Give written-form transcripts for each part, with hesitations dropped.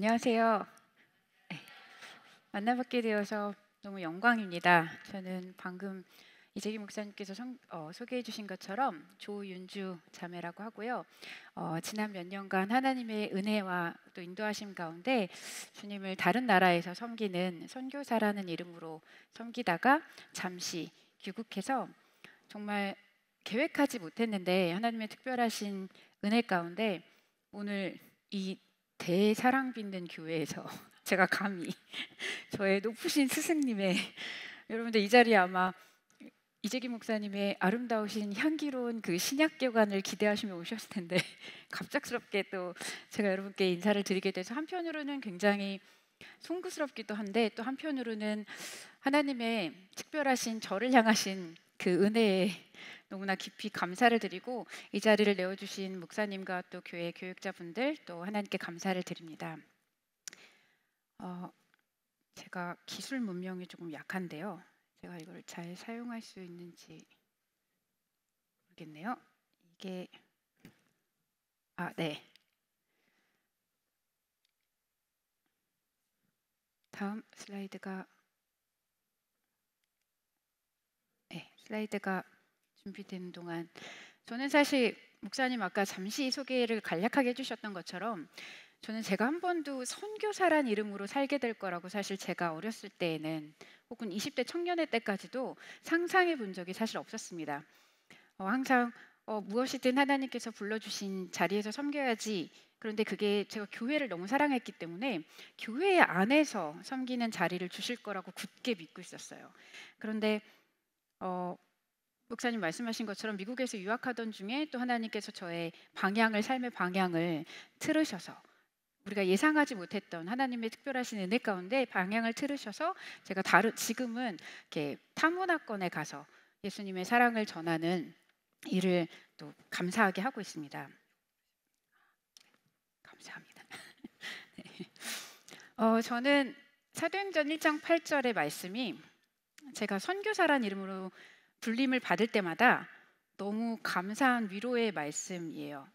안녕하세요. 네, 만나뵙게 되어서 너무 영광입니다. 저는 방금 이재기 목사님께서 소개해 주신 것처럼 조윤주 자매라고 하고요. 지난 몇 년간 하나님의 은혜와 또 인도하심 가운데 주님을 다른 나라에서 섬기는 선교사라는 이름으로 섬기다가 잠시 귀국해서 정말 계획하지 못했는데 하나님의 특별하신 은혜 가운데 오늘 이 대사랑 빚는 교회에서 제가 감히 저의 높으신 스승님의 여러분들 이 자리에 아마 이재기 목사님의 아름다우신 향기로운 그 신약교관을 기대하시며 오셨을 텐데 갑작스럽게 또 제가 여러분께 인사를 드리게 돼서 한편으로는 굉장히 송구스럽기도 한데 또 한편으로는 하나님의 특별하신 저를 향하신 그 은혜에 너무나 깊이 감사를 드리고 이 자리를 내어주신 목사님과 또 교회 교육자분들 또 하나님께 감사를 드립니다. 제가 기술 문명이 조금 약한데요. 제가 이걸 잘 사용할 수 있는지 모르겠네요. 이게 네. 다음 슬라이드가 슬라이드가 준비되는 동안 저는 사실 목사님 아까 잠시 소개를 간략하게 해주셨던 것처럼 저는 제가 한 번도 선교사란 이름으로 살게 될 거라고 사실 제가 어렸을 때에는 혹은 20대 청년의 때까지도 상상해 본 적이 사실 없었습니다. 항상 무엇이든 하나님께서 불러주신 자리에서 섬겨야지. 그런데 그게 제가 교회를 너무 사랑했기 때문에 교회 안에서 섬기는 자리를 주실 거라고 굳게 믿고 있었어요. 그런데 목사님 말씀하신 것처럼 미국에서 유학하던 중에 또 하나님께서 저의 삶의 방향을 틀으셔서 우리가 예상하지 못했던 하나님의 특별하신 은혜 가운데 방향을 틀으셔서 제가 지금은 이렇게 타문화권에 가서 예수님의 사랑을 전하는 일을 또 감사하게 하고 있습니다. 감사합니다. 네. 저는 사도행전 1장 8절의 말씀이 제가 선교사란 이름으로 불림을 받을 때마다 너무 감사한 위로의 말씀이에요.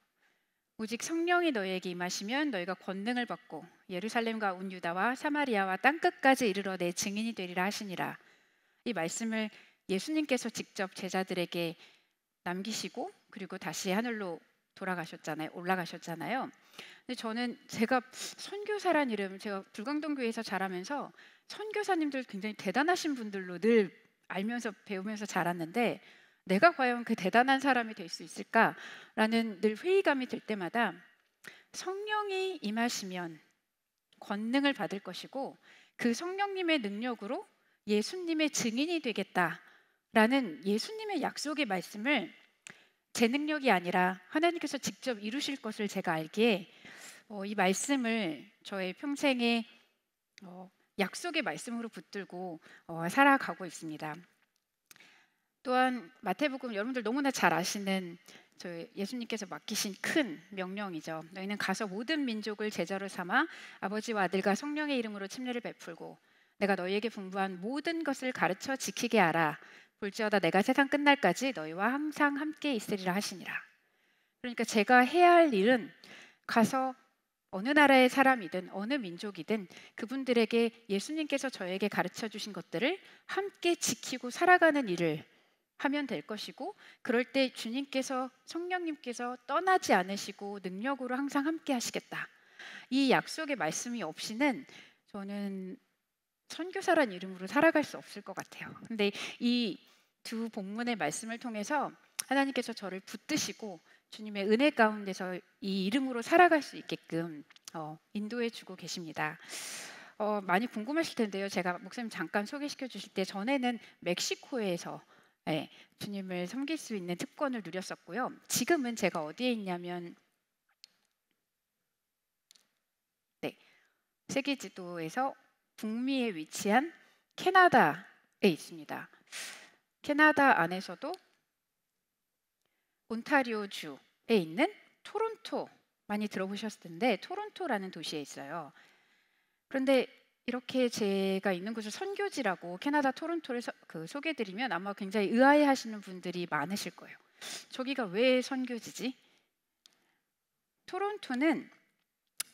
오직 성령이 너희에게 임하시면 너희가 권능을 받고 예루살렘과 온 유다와 사마리아와 땅끝까지 이르러 내 증인이 되리라 하시니라. 이 말씀을 예수님께서 직접 제자들에게 남기시고 그리고 다시 하늘로 올라가셨잖아요. 근데 저는 제가 선교사란 이름, 제가 불광동 교회에서 자라면서 선교사님들 굉장히 대단하신 분들로 늘 알면서 배우면서 자랐는데 내가 과연 그 대단한 사람이 될 수 있을까라는 늘 회의감이 들 때마다 성령이 임하시면 권능을 받을 것이고 그 성령님의 능력으로 예수님의 증인이 되겠다라는 예수님의 약속의 말씀을 제 능력이 아니라 하나님께서 직접 이루실 것을 제가 알기에 이 말씀을 저의 평생의 약속의 말씀으로 붙들고 살아가고 있습니다. 또한 마태복음 여러분들 너무나 잘 아시는 저희 예수님께서 맡기신 큰 명령이죠. 너희는 가서 모든 민족을 제자로 삼아 아버지와 아들과 성령의 이름으로 침례를 베풀고 내가 너희에게 분부한 모든 것을 가르쳐 지키게 하라. 볼지어다 내가 세상 끝날까지 너희와 항상 함께 있으리라 하시니라. 그러니까 제가 해야 할 일은 가서 어느 나라의 사람이든 어느 민족이든 그분들에게 예수님께서 저에게 가르쳐 주신 것들을 함께 지키고 살아가는 일을 하면 될 것이고 그럴 때 주님께서 성령님께서 떠나지 않으시고 능력으로 항상 함께 하시겠다. 이 약속의 말씀이 없이는 저는 선교사란 이름으로 살아갈 수 없을 것 같아요. 근데 이 두 본문의 말씀을 통해서 하나님께서 저를 붙드시고 주님의 은혜 가운데서 이 이름으로 살아갈 수 있게끔 인도해 주고 계십니다. 많이 궁금하실 텐데요. 제가 목사님 잠깐 소개시켜 주실 때 전에는 멕시코에서 주님을 섬길 수 있는 특권을 누렸었고요. 지금은 제가 어디에 있냐면 세계 지도에서 북미에 위치한 캐나다에 있습니다. 캐나다 안에서도 온타리오주에 있는 토론토 많이 들어보셨을 텐데 토론토라는 도시에 있어요. 그런데 이렇게 제가 있는 곳을 선교지라고 캐나다 토론토를 소개해드리면 아마 굉장히 의아해하시는 분들이 많으실 거예요. 저기가 왜 선교지지? 토론토는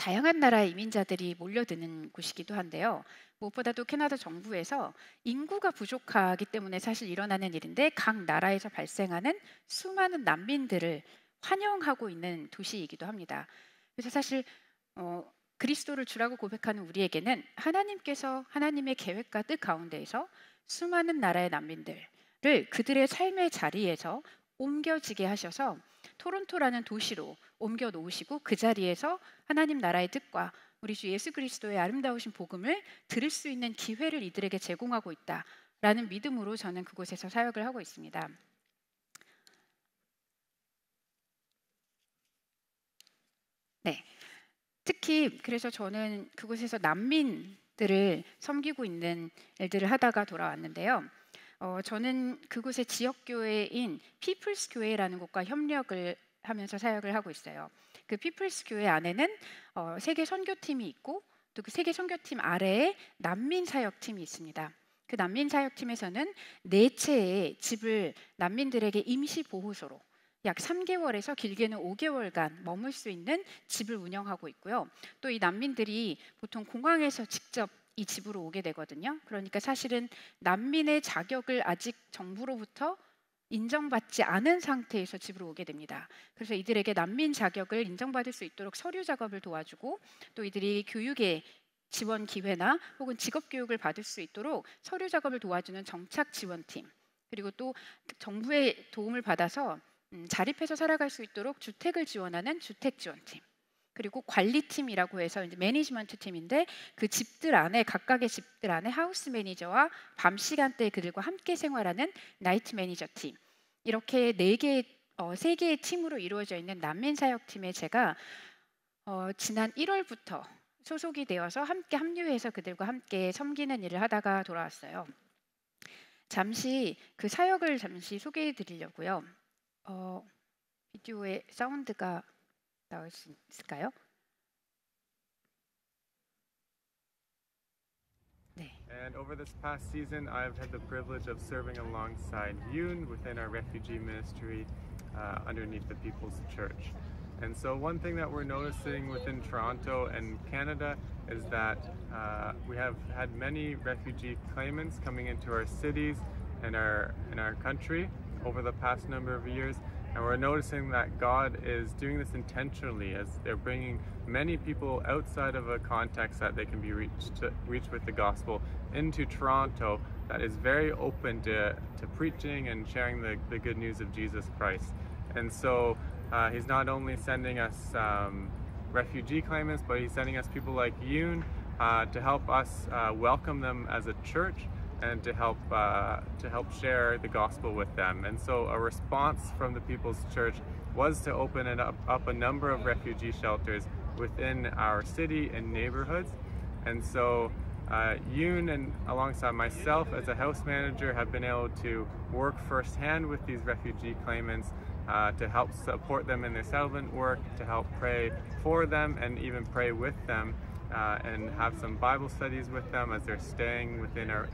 다양한 나라의 이민자들이 몰려드는 곳이기도 한데요. 무엇보다도 캐나다 정부에서 인구가 부족하기 때문에 사실 일어나는 일인데 각 나라에서 발생하는 수많은 난민들을 환영하고 있는 도시이기도 합니다. 그래서 사실 그리스도를 주라고 고백하는 우리에게는 하나님께서 하나님의 계획과 뜻 가운데에서 수많은 나라의 난민들을 그들의 삶의 자리에서 옮겨지게 하셔서 토론토라는 도시로 옮겨 놓으시고 그 자리에서 하나님 나라의 뜻과 우리 주 예수 그리스도의 아름다우신 복음을 들을 수 있는 기회를 이들에게 제공하고 있다라는 믿음으로 저는 그곳에서 사역을 하고 있습니다. 네, 특히 그래서 저는 그곳에서 난민들을 섬기고 있는 일들을 하다가 돌아왔는데요. 저는 그곳의 지역교회인 피플스 교회라는 곳과 협력을 하면서 사역을 하고 있어요. 그 피플스 교회 안에는 세계 선교팀이 있고 또 그 세계 선교팀 아래에 난민 사역팀이 있습니다. 그 난민 사역팀에서는 4채의 집을 난민들에게 임시 보호소로 약 3개월에서 길게는 5개월간 머물 수 있는 집을 운영하고 있고요. 또 이 난민들이 보통 공항에서 직접 이 집으로 오게 되거든요. 그러니까 사실은 난민의 자격을 아직 정부로부터 인정받지 않은 상태에서 집으로 오게 됩니다. 그래서 이들에게 난민 자격을 인정받을 수 있도록 서류 작업을 도와주고 또 이들이 교육의 지원 기회나 혹은 직업 교육을 받을 수 있도록 서류 작업을 도와주는 정착 지원팀, 그리고 또 정부의 도움을 받아서 자립해서 살아갈 수 있도록 주택을 지원하는 주택 지원팀, 그리고 관리팀이라고 해서 이제 매니지먼트 팀인데 그 집들 안에 각각의 집들 안에 하우스 매니저와 밤 시간대에 그들과 함께 생활하는 나이트 매니저 팀, 이렇게 3개의 팀으로 이루어져 있는 난민 사역팀에 제가 지난 1월부터 소속이 되어서 함께 합류해서 그들과 함께 섬기는 일을 하다가 돌아왔어요. 잠시 그 사역을 잠시 소개해 드리려고요. 비디오에 사운드가 나올 수 있을까요? 네. And over this past season, I've had the privilege of serving alongside Yoon within our refugee ministry underneath the People's Church. And so one thing that we're noticing within Toronto and Canada is that we have had many refugee claimants coming into our cities and in our country over the past number of years. And we're noticing that God is doing this intentionally as they're bringing many people outside of a context that they can be reached with the gospel into Toronto that is very open to preaching and sharing the good news of Jesus Christ. And so he's not only sending us refugee claimants, but he's sending us people like Yoon to help us welcome them as a church and to help share the gospel with them. And so a response from the People's Church was to open up a number of refugee shelters within our city and neighborhoods. And so Yoon and alongside myself as a house manager have been able to work firsthand with these refugee claimants to help support them in their settlement work, to help pray for them and even pray with them and have some Bible studies with them as they're staying within our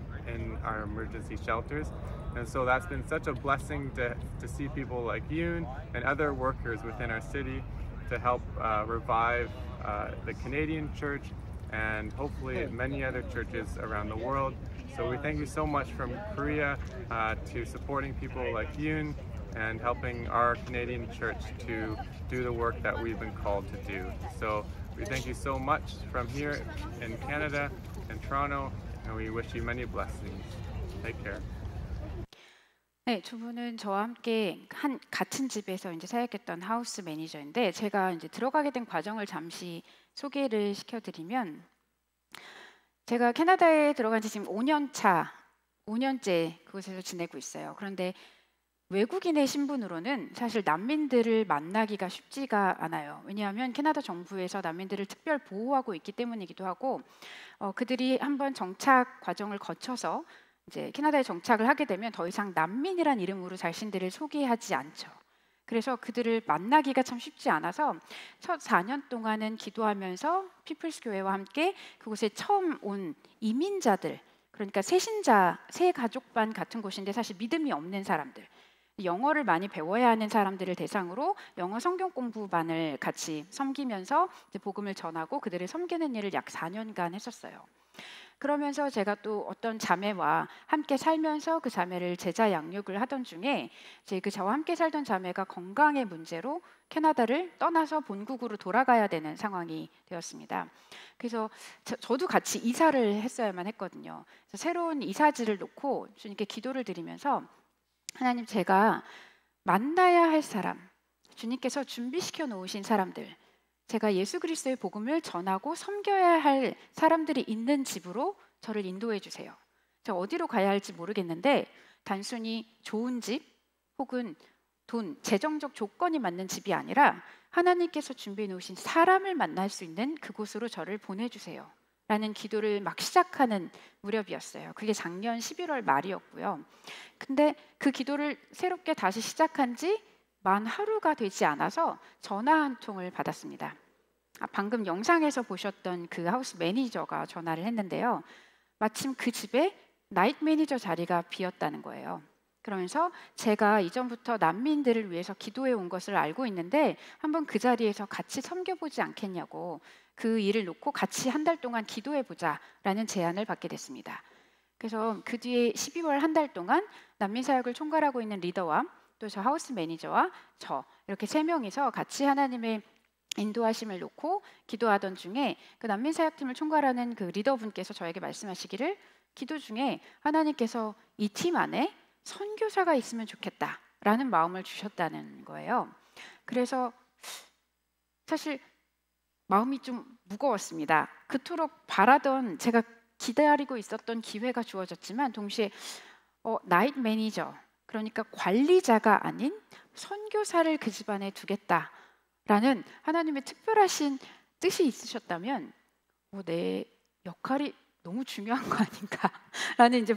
emergency shelters. And so that's been such a blessing to see people like Yoon and other workers within our city to help revive the Canadian church and hopefully many other churches around the world. So we thank you so much from Korea to supporting people like Yoon and helping our Canadian church to do the work that we've been called to do. So we thank you so much from here in Canada and Toronto, and we wish you many blessings. Take care. 네, 두 분은 저와 함께 같은 집에서 이제 사역했던 하우스 매니저인데 제가 이제 들어가게 된 과정을 잠시 소개를 시켜드리면 제가 캐나다에 들어간 지 지금 5년째 그곳에서 지내고 있어요. 그런데 외국인의 신분으로는 사실 난민들을 만나기가 쉽지가 않아요. 왜냐하면 캐나다 정부에서 난민들을 특별 보호하고 있기 때문이기도 하고 그들이 한번 정착 과정을 거쳐서 이제 캐나다에 정착을 하게 되면 더 이상 난민이란 이름으로 자신들을 소개하지 않죠. 그래서 그들을 만나기가 참 쉽지 않아서 첫 4년 동안은 기도하면서 피플스 교회와 함께 그곳에 처음 온 이민자들, 그러니까 새신자, 새 가족반 같은 곳인데 사실 믿음이 없는 사람들, 영어를 많이 배워야 하는 사람들을 대상으로 영어 성경 공부반을 같이 섬기면서 이제 복음을 전하고 그들을 섬기는 일을 약 4년간 했었어요. 그러면서 제가 또 어떤 자매와 함께 살면서 그 자매를 제자 양육을 하던 중에 이제 그 저와 함께 살던 자매가 건강의 문제로 캐나다를 떠나서 본국으로 돌아가야 되는 상황이 되었습니다. 그래서 저도 같이 이사를 했어야만 했거든요. 그래서 새로운 이사지를 놓고 주님께 기도를 드리면서 하나님, 제가 만나야 할 사람, 주님께서 준비시켜 놓으신 사람들, 제가 예수 그리스도의 복음을 전하고 섬겨야 할 사람들이 있는 집으로 저를 인도해 주세요. 제가 어디로 가야 할지 모르겠는데 단순히 좋은 집 혹은 돈, 재정적 조건이 맞는 집이 아니라 하나님께서 준비해 놓으신 사람을 만날 수 있는 그곳으로 저를 보내주세요 라는 기도를 막 시작하는 무렵이었어요. 그게 작년 11월 말이었고요. 근데 그 기도를 새롭게 다시 시작한 지 만 하루가 되지 않아서 전화 한 통을 받았습니다. 방금 영상에서 보셨던 그 하우스 매니저가 전화를 했는데요. 마침 그 집에 나이트 매니저 자리가 비었다는 거예요. 그러면서 제가 이전부터 난민들을 위해서 기도해 온 것을 알고 있는데 한번 그 자리에서 같이 섬겨보지 않겠냐고, 그 일을 놓고 같이 한 달 동안 기도해 보자라는 제안을 받게 됐습니다. 그래서 그 뒤에 12월 한 달 동안 난민 사역을 총괄하고 있는 리더와 또 저 하우스 매니저와 저 이렇게 3명이서 같이 하나님의 인도하심을 놓고 기도하던 중에 그 난민 사역팀을 총괄하는 그 리더분께서 저에게 말씀하시기를 기도 중에 하나님께서 이 팀 안에 선교사가 있으면 좋겠다라는 마음을 주셨다는 거예요. 그래서 사실 마음이 좀 무거웠습니다. 그토록 바라던, 제가 기다리고 있었던 기회가 주어졌지만 동시에 나이트 매니저, 그러니까 관리자가 아닌 선교사를 그 집안에 두겠다라는 하나님의 특별하신 뜻이 있으셨다면 내 역할이 너무 중요한 거 아닌가라는 이제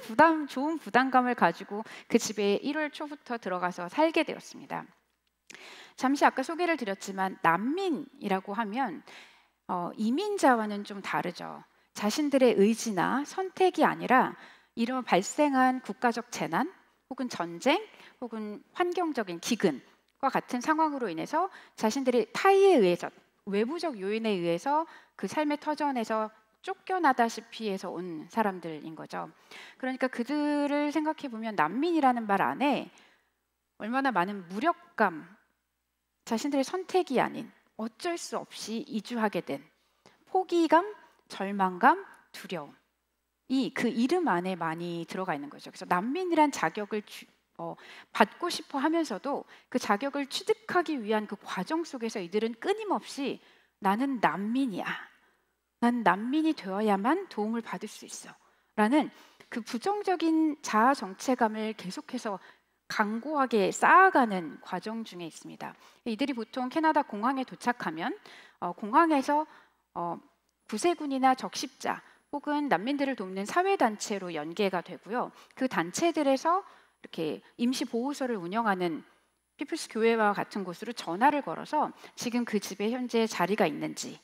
좋은 부담감을 가지고 그 집에 1월 초부터 들어가서 살게 되었습니다. 잠시 아까 소개를 드렸지만 난민이라고 하면 이민자와는 좀 다르죠. 자신들의 의지나 선택이 아니라 이런 발생한 국가적 재난 혹은 전쟁 혹은 환경적인 기근과 같은 상황으로 인해서 자신들의 타의에 의해서, 외부적 요인에 의해서 그 삶의 터전에서 쫓겨나다시피 해서 온 사람들인 거죠. 그러니까 그들을 생각해 보면 난민이라는 말 안에 얼마나 많은 무력감, 자신들의 선택이 아닌 어쩔 수 없이 이주하게 된 포기감, 절망감, 두려움, 그 이름 안에 많이 들어가 있는 거죠. 그래서 난민이란 자격을 받고 싶어 하면서도 그 자격을 취득하기 위한 그 과정 속에서 이들은 끊임없이 나는 난민이야, 난 난민이 되어야만 도움을 받을 수 있어 라는 그 부정적인 자아 정체감을 계속해서 강고하게 쌓아가는 과정 중에 있습니다. 이들이 보통 캐나다 공항에 도착하면 공항에서 구세군이나 적십자 혹은 난민들을 돕는 사회단체로 연계가 되고요. 그 단체들에서 이렇게 임시보호소를 운영하는 피플스 교회와 같은 곳으로 전화를 걸어서 지금 그 집에 현재 자리가 있는지를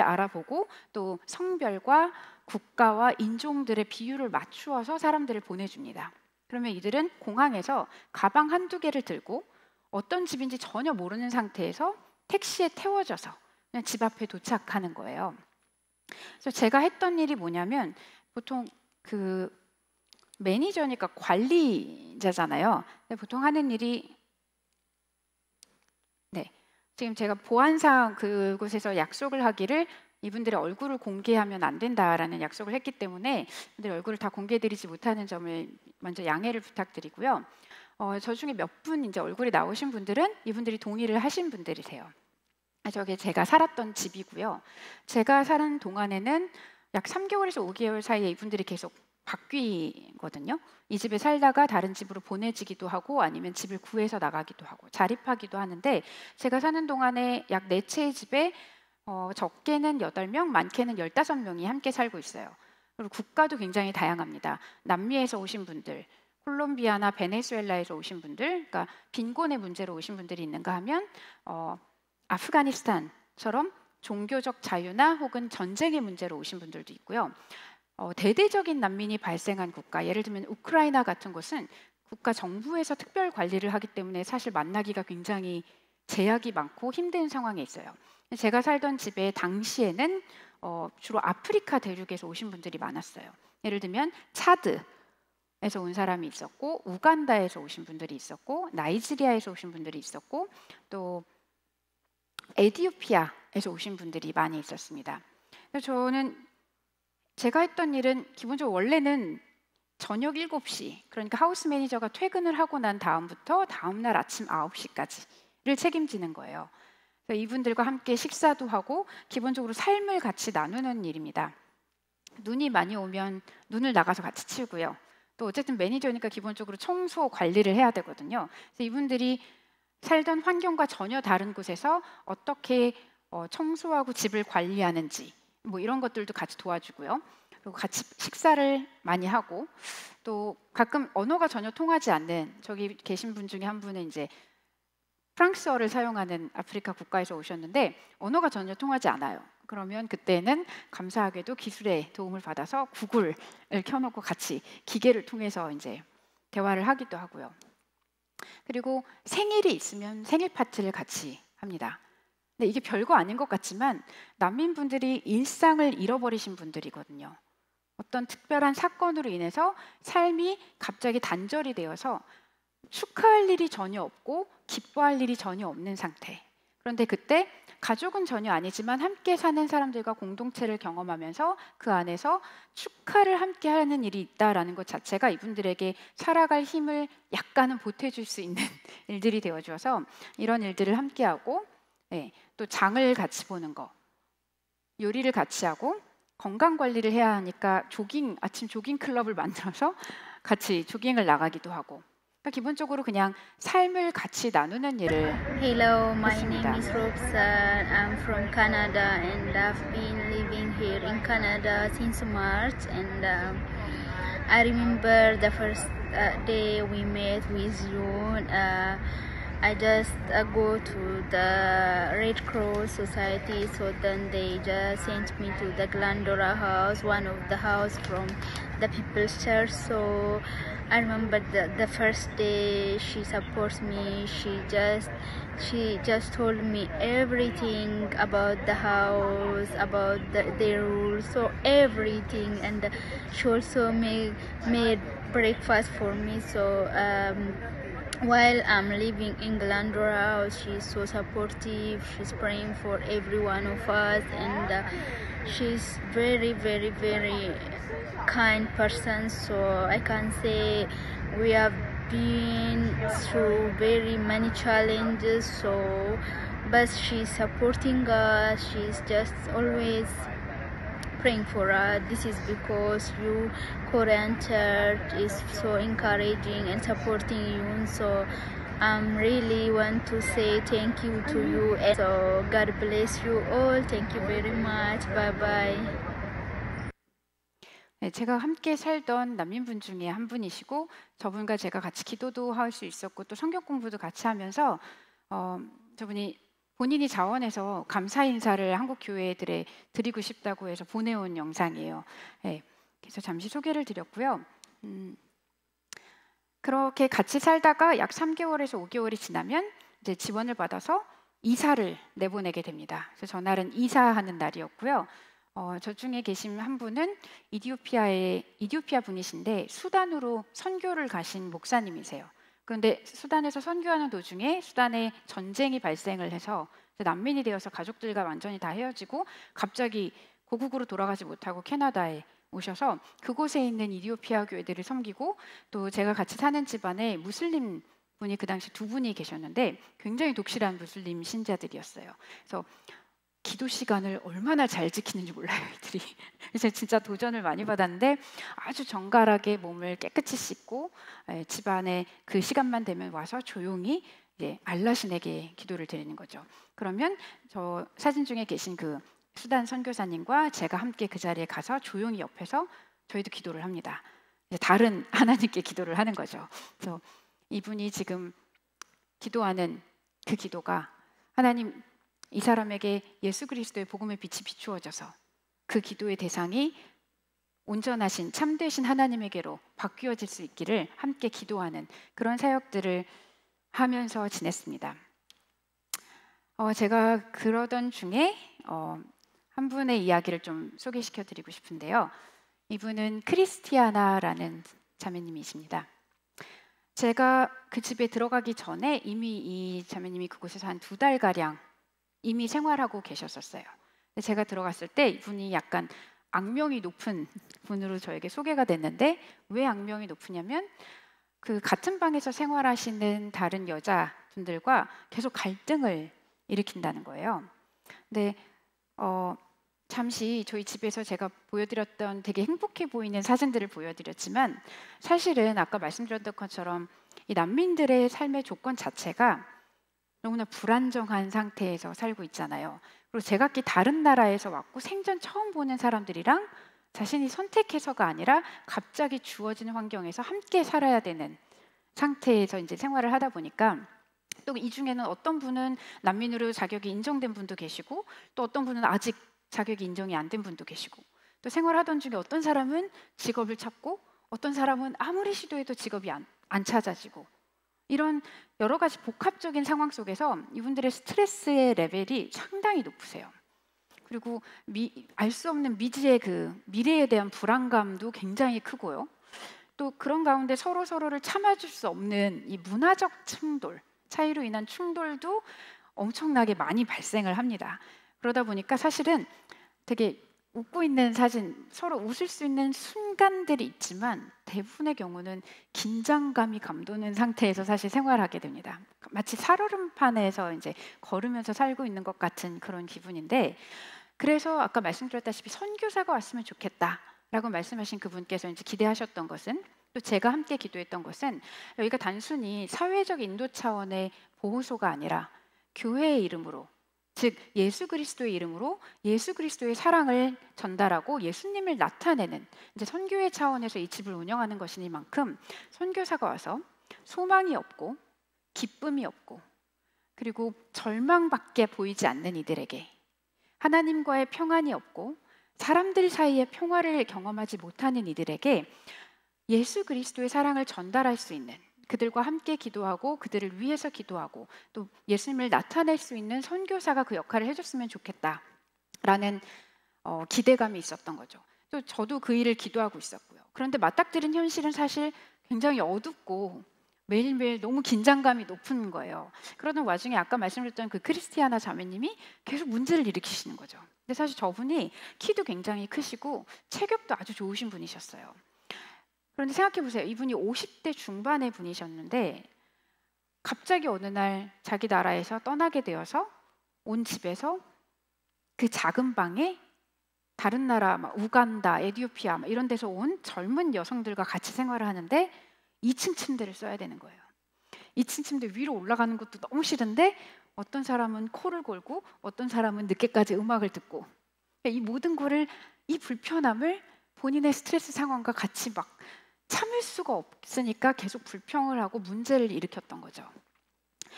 알아보고 또 성별과 국가와 인종들의 비율을 맞추어서 사람들을 보내줍니다. 그러면 이들은 공항에서 가방 한두 개를 들고 어떤 집인지 전혀 모르는 상태에서 택시에 태워져서 그냥 집 앞에 도착하는 거예요. 그래서 제가 했던 일이 뭐냐면, 보통 그 매니저니까 관리자잖아요. 근데 보통 하는 일이 지금 제가 보안상 그곳에서 약속을 하기를 이분들의 얼굴을 공개하면 안 된다라는 약속을 했기 때문에 이분들의 얼굴을 다 공개드리지 못하는 점을 먼저 양해를 부탁드리고요. 저 중에 몇 분 이제 얼굴이 나오신 분들은 이분들이 동의를 하신 분들이세요. 저게 제가 살았던 집이고요. 제가 사는 동안에는 약 3개월에서 5개월 사이에 이분들이 계속 바뀌거든요. 이 집에 살다가 다른 집으로 보내지기도 하고 아니면 집을 구해서 나가기도 하고 자립하기도 하는데, 제가 사는 동안에 약 4채의 집에 적게는 8명, 많게는 15명이 함께 살고 있어요. 그리고 국가도 굉장히 다양합니다. 남미에서 오신 분들, 콜롬비아나 베네수엘라에서 오신 분들, 그러니까 빈곤의 문제로 오신 분들이 있는가 하면 아프가니스탄처럼 종교적 자유나 혹은 전쟁의 문제로 오신 분들도 있고요. 대대적인 난민이 발생한 국가, 예를 들면 우크라이나 같은 곳은 국가 정부에서 특별 관리를 하기 때문에 사실 만나기가 굉장히 제약이 많고 힘든 상황에 있어요. 제가 살던 집에 당시에는 주로 아프리카 대륙에서 오신 분들이 많았어요. 예를 들면 차드에서 온 사람이 있었고, 우간다에서 오신 분들이 있었고, 나이지리아에서 오신 분들이 있었고, 또 에티오피아에서 오신 분들이 많이 있었습니다. 그래서 저는 제가 했던 일은 기본적으로 원래는 저녁 7시, 그러니까 하우스 매니저가 퇴근을 하고 난 다음부터 다음날 아침 9시까지를 책임지는 거예요. 그래서 이분들과 함께 식사도 하고 기본적으로 삶을 같이 나누는 일입니다. 눈이 많이 오면 눈을 나가서 같이 치우고요. 또 어쨌든 매니저니까 기본적으로 청소 관리를 해야 되거든요. 그래서 이분들이 살던 환경과 전혀 다른 곳에서 어떻게 청소하고 집을 관리하는지 뭐 이런 것들도 같이 도와주고요. 그리고 같이 식사를 많이 하고 또 가끔 언어가 전혀 통하지 않는 저기 계신 분 중에 한 분은 이제 프랑스어를 사용하는 아프리카 국가에서 오셨는데 언어가 전혀 통하지 않아요. 그러면 그때는 감사하게도 기술의 도움을 받아서 구글을 켜놓고 같이 기계를 통해서 이제 대화를 하기도 하고요. 그리고 생일이 있으면 생일 파티를 같이 합니다. 근데 이게 별거 아닌 것 같지만 난민분들이 일상을 잃어버리신 분들이거든요. 어떤 특별한 사건으로 인해서 삶이 갑자기 단절이 되어서 축하할 일이 전혀 없고 기뻐할 일이 전혀 없는 상태. 그런데 그때 가족은 전혀 아니지만 함께 사는 사람들과 공동체를 경험하면서 그 안에서 축하를 함께 하는 일이 있다라는 것 자체가 이분들에게 살아갈 힘을 약간은 보태줄 수 있는 일들이 되어줘서 이런 일들을 함께 하고 또 장을 같이 보는 거, 요리를 같이 하고 건강 관리를 해야 하니까 아침 조깅 클럽을 만들어서 같이 조깅을 나가기도 하고 그러니까 기본적으로 그냥 삶을 같이 나누는 일을 Hello, my name 했습니다. is Roxanne. I'm from Canada and I've been living here in Canada since March. And I remember the first day we met with June. I just go to the Red Cross Society, so then they just sent me to the Glendora house, one of the house from the People's Church. So I remember the first day she supports me. She just told me everything about the house, about their rules, so everything. And she also made breakfast for me. So while I'm living in Glendora house, she's so supportive. She's praying for every one of us, and she's very, very, very kind person. So I can say we have been through very many challenges. So, but she's supporting us. She's just always praying for us. This is because you Korean church is so encouraging and supporting you. So really want to say thank you to you. And so God bless you all. Thank you very much. Bye bye. 네, 제가 함께 살던 난민분 중에 한 분이시고 저분과 제가 같이 기도도 할 수 있었고 또 성경 공부도 같이 하면서 저분이 본인이 자원해서 감사 인사를 한국 교회들에 드리고 싶다고 해서 보내온 영상이에요. 네, 그래서 잠시 소개를 드렸고요. 그렇게 같이 살다가 약 3개월에서 5개월이 지나면 이제 지원을 받아서 이사를 내보내게 됩니다. 그래서 전날은 이사하는 날이었고요. 저 중에 계신 한 분은 이디오피아 분이신데 수단으로 선교를 가신 목사님이세요. 그런데 수단에서 선교하는 도중에 수단에 전쟁이 발생을 해서 난민이 되어서 가족들과 완전히 다 헤어지고 갑자기 고국으로 돌아가지 못하고 캐나다에 오셔서 그곳에 있는 이디오피아 교회들을 섬기고 또 제가 같이 사는 집안에 무슬림 분이 그 당시 2분이 계셨는데 굉장히 독실한 무슬림 신자들이었어요. 그래서 기도 시간을 얼마나 잘 지키는지 몰라요, 이들이. 그래서 진짜 도전을 많이 받았는데 아주 정갈하게 몸을 깨끗이 씻고 집안에 그 시간만 되면 와서 조용히 알라신에게 기도를 드리는 거죠. 그러면 저 사진 중에 계신 그 수단 선교사님과 제가 함께 그 자리에 가서 조용히 옆에서 저희도 기도를 합니다. 다른 하나님께 기도를 하는 거죠. 그래서 이분이 지금 기도하는 그 기도가 하나님 이 사람에게 예수 그리스도의 복음의 빛이 비추어져서 그 기도의 대상이 온전하신 참되신 하나님에게로 바뀌어질 수 있기를 함께 기도하는 그런 사역들을 하면서 지냈습니다. 제가 그러던 중에 한 분의 이야기를 좀 소개시켜 드리고 싶은데요. 이분은 크리스티아나라는 자매님이십니다. 제가 그 집에 들어가기 전에 이미 이 자매님이 그곳에서 한 2달가량 이미 생활하고 계셨었어요. 근데 제가 들어갔을 때 이분이 약간 악명이 높은 분으로 저에게 소개가 됐는데, 왜 악명이 높으냐면 그 같은 방에서 생활하시는 다른 여자분들과 계속 갈등을 일으킨다는 거예요. 근데 잠시 저희 집에서 제가 보여드렸던 되게 행복해 보이는 사진들을 보여드렸지만, 사실은 아까 말씀드렸던 것처럼 이 난민들의 삶의 조건 자체가 너무나 불안정한 상태에서 살고 있잖아요. 그리고 제각기 다른 나라에서 왔고 생전 처음 보는 사람들이랑 자신이 선택해서가 아니라 갑자기 주어지는 환경에서 함께 살아야 되는 상태에서 이제 생활을 하다 보니까, 또 이 중에는 어떤 분은 난민으로 자격이 인정된 분도 계시고, 또 어떤 분은 아직 자격이 인정이 안 된 분도 계시고, 또 생활하던 중에 어떤 사람은 직업을 찾고 어떤 사람은 아무리 시도해도 직업이 안 찾아지고, 이런 여러 가지 복합적인 상황 속에서 이분들의 스트레스의 레벨이 상당히 높으세요. 그리고 알 수 없는 미지의 그 미래에 대한 불안감도 굉장히 크고요. 또 그런 가운데 서로를 참아줄 수 없는 이 문화적 충돌, 차이로 인한 충돌도 엄청나게 많이 발생을 합니다. 그러다 보니까 사실은 되게 웃고 있는 사진, 서로 웃을 수 있는 순간들이 있지만 대부분의 경우는 긴장감이 감도는 상태에서 사실 생활하게 됩니다. 마치 살얼음판에서 이제 걸으면서 살고 있는 것 같은 그런 기분인데, 그래서 아까 말씀드렸다시피 선교사가 왔으면 좋겠다라고 말씀하신 그분께서 이제 기대하셨던 것은, 또 제가 함께 기도했던 것은, 여기가 단순히 사회적 인도 차원의 보호소가 아니라 교회의 이름으로, 즉 예수 그리스도의 이름으로 예수 그리스도의 사랑을 전달하고 예수님을 나타내는, 이제 선교의 차원에서 이 집을 운영하는 것이니만큼 선교사가 와서 소망이 없고 기쁨이 없고 그리고 절망밖에 보이지 않는 이들에게, 하나님과의 평안이 없고 사람들 사이의 평화를 경험하지 못하는 이들에게 예수 그리스도의 사랑을 전달할 수 있는, 그들과 함께 기도하고 그들을 위해서 기도하고 또 예수님을 나타낼 수 있는 선교사가 그 역할을 해줬으면 좋겠다라는 기대감이 있었던 거죠. 또 저도 그 일을 기도하고 있었고요. 그런데 맞닥뜨린 현실은 사실 굉장히 어둡고 매일매일 너무 긴장감이 높은 거예요. 그러던 와중에 아까 말씀드렸던 그 크리스티아나 자매님이 계속 문제를 일으키시는 거죠. 근데 사실 저분이 키도 굉장히 크시고 체격도 아주 좋으신 분이셨어요. 그런데 생각해 보세요. 이분이 50대 중반의 분이셨는데 갑자기 어느 날 자기 나라에서 떠나게 되어서 온 집에서 그 작은 방에 다른 나라, 막 우간다, 에티오피아 이런 데서 온 젊은 여성들과 같이 생활을 하는데 2층 침대를 써야 되는 거예요. 2층 침대 위로 올라가는 것도 너무 싫은데 어떤 사람은 코를 골고 어떤 사람은 늦게까지 음악을 듣고, 이 모든 거를, 이 불편함을 본인의 스트레스 상황과 같이 막 참을 수가 없으니까 계속 불평을 하고 문제를 일으켰던 거죠.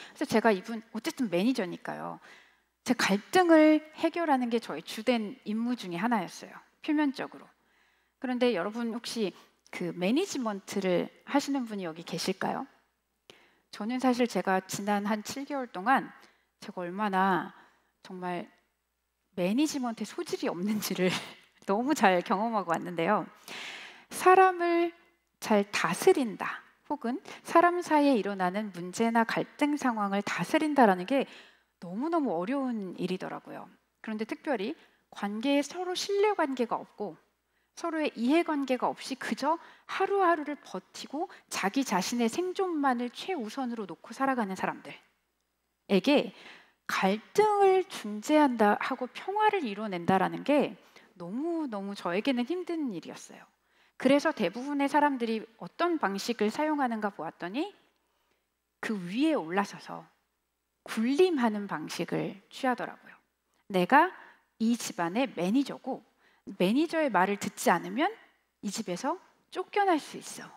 그래서 제가 이분 어쨌든 매니저니까요. 제 갈등을 해결하는 게 저의 주된 임무 중에 하나였어요. 표면적으로. 그런데 여러분 혹시 그 매니지먼트를 하시는 분이 여기 계실까요? 저는 사실 제가 지난 한 7개월 동안 제가 얼마나 정말 매니지먼트에 소질이 없는지를 너무 잘 경험하고 왔는데요. 사람을 잘 다스린다, 혹은 사람 사이에 일어나는 문제나 갈등 상황을 다스린다라는 게 너무너무 어려운 일이더라고요. 그런데 특별히 관계에 서로 신뢰관계가 없고 서로의 이해관계가 없이 그저 하루하루를 버티고 자기 자신의 생존만을 최우선으로 놓고 살아가는 사람들에게 갈등을 중재한다 하고 평화를 이뤄낸다라는 게 너무너무 저에게는 힘든 일이었어요. 그래서 대부분의 사람들이 어떤 방식을 사용하는가 보았더니 그 위에 올라서서 군림하는 방식을 취하더라고요. 내가 이 집안의 매니저고 매니저의 말을 듣지 않으면 이 집에서 쫓겨날 수 있어.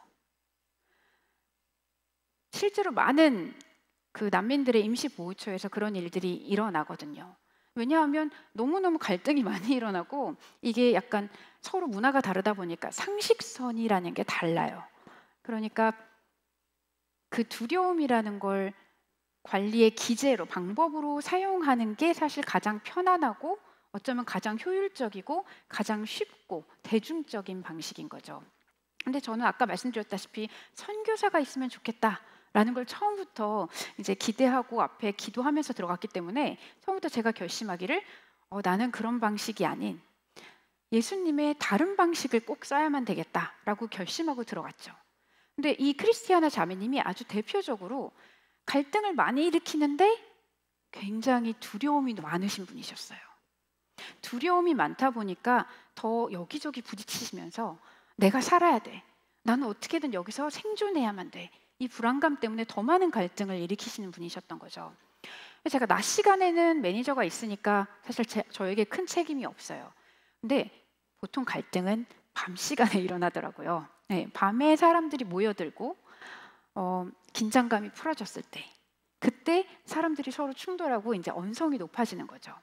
실제로 많은 그 난민들의 임시보호처에서 그런 일들이 일어나거든요. 왜냐하면 너무너무 갈등이 많이 일어나고 이게 약간 서로 문화가 다르다 보니까 상식선이라는 게 달라요. 그러니까 그 두려움이라는 걸 관리의 기제로, 방법으로 사용하는 게 사실 가장 편안하고 어쩌면 가장 효율적이고 가장 쉽고 대중적인 방식인 거죠. 근데 저는 아까 말씀드렸다시피 선교사가 있으면 좋겠다라는 걸 처음부터 이제 기대하고 앞에 기도하면서 들어갔기 때문에 처음부터 제가 결심하기를 나는 그런 방식이 아닌 예수님의 다른 방식을 꼭 써야만 되겠다라고 결심하고 들어갔죠. 근데 이 크리스티아나 자매님이 아주 대표적으로 갈등을 많이 일으키는데 굉장히 두려움이 많으신 분이셨어요. 두려움이 많다 보니까 더 여기저기 부딪히시면서 내가 살아야 돼. 나는 어떻게든 여기서 생존해야만 돼. 이 불안감 때문에 더 많은 갈등을 일으키시는 분이셨던 거죠. 제가 낮 시간에는 매니저가 있으니까 사실 저에게 큰 책임이 없어요. 근데 보통 갈등은 밤 시간에 일어나더라고요. 네, 밤에 사람들이 모여들고 긴장감이 풀어졌을 때, 그때 사람들이 서로 충돌하고 이제 언성이 높아지는 거죠.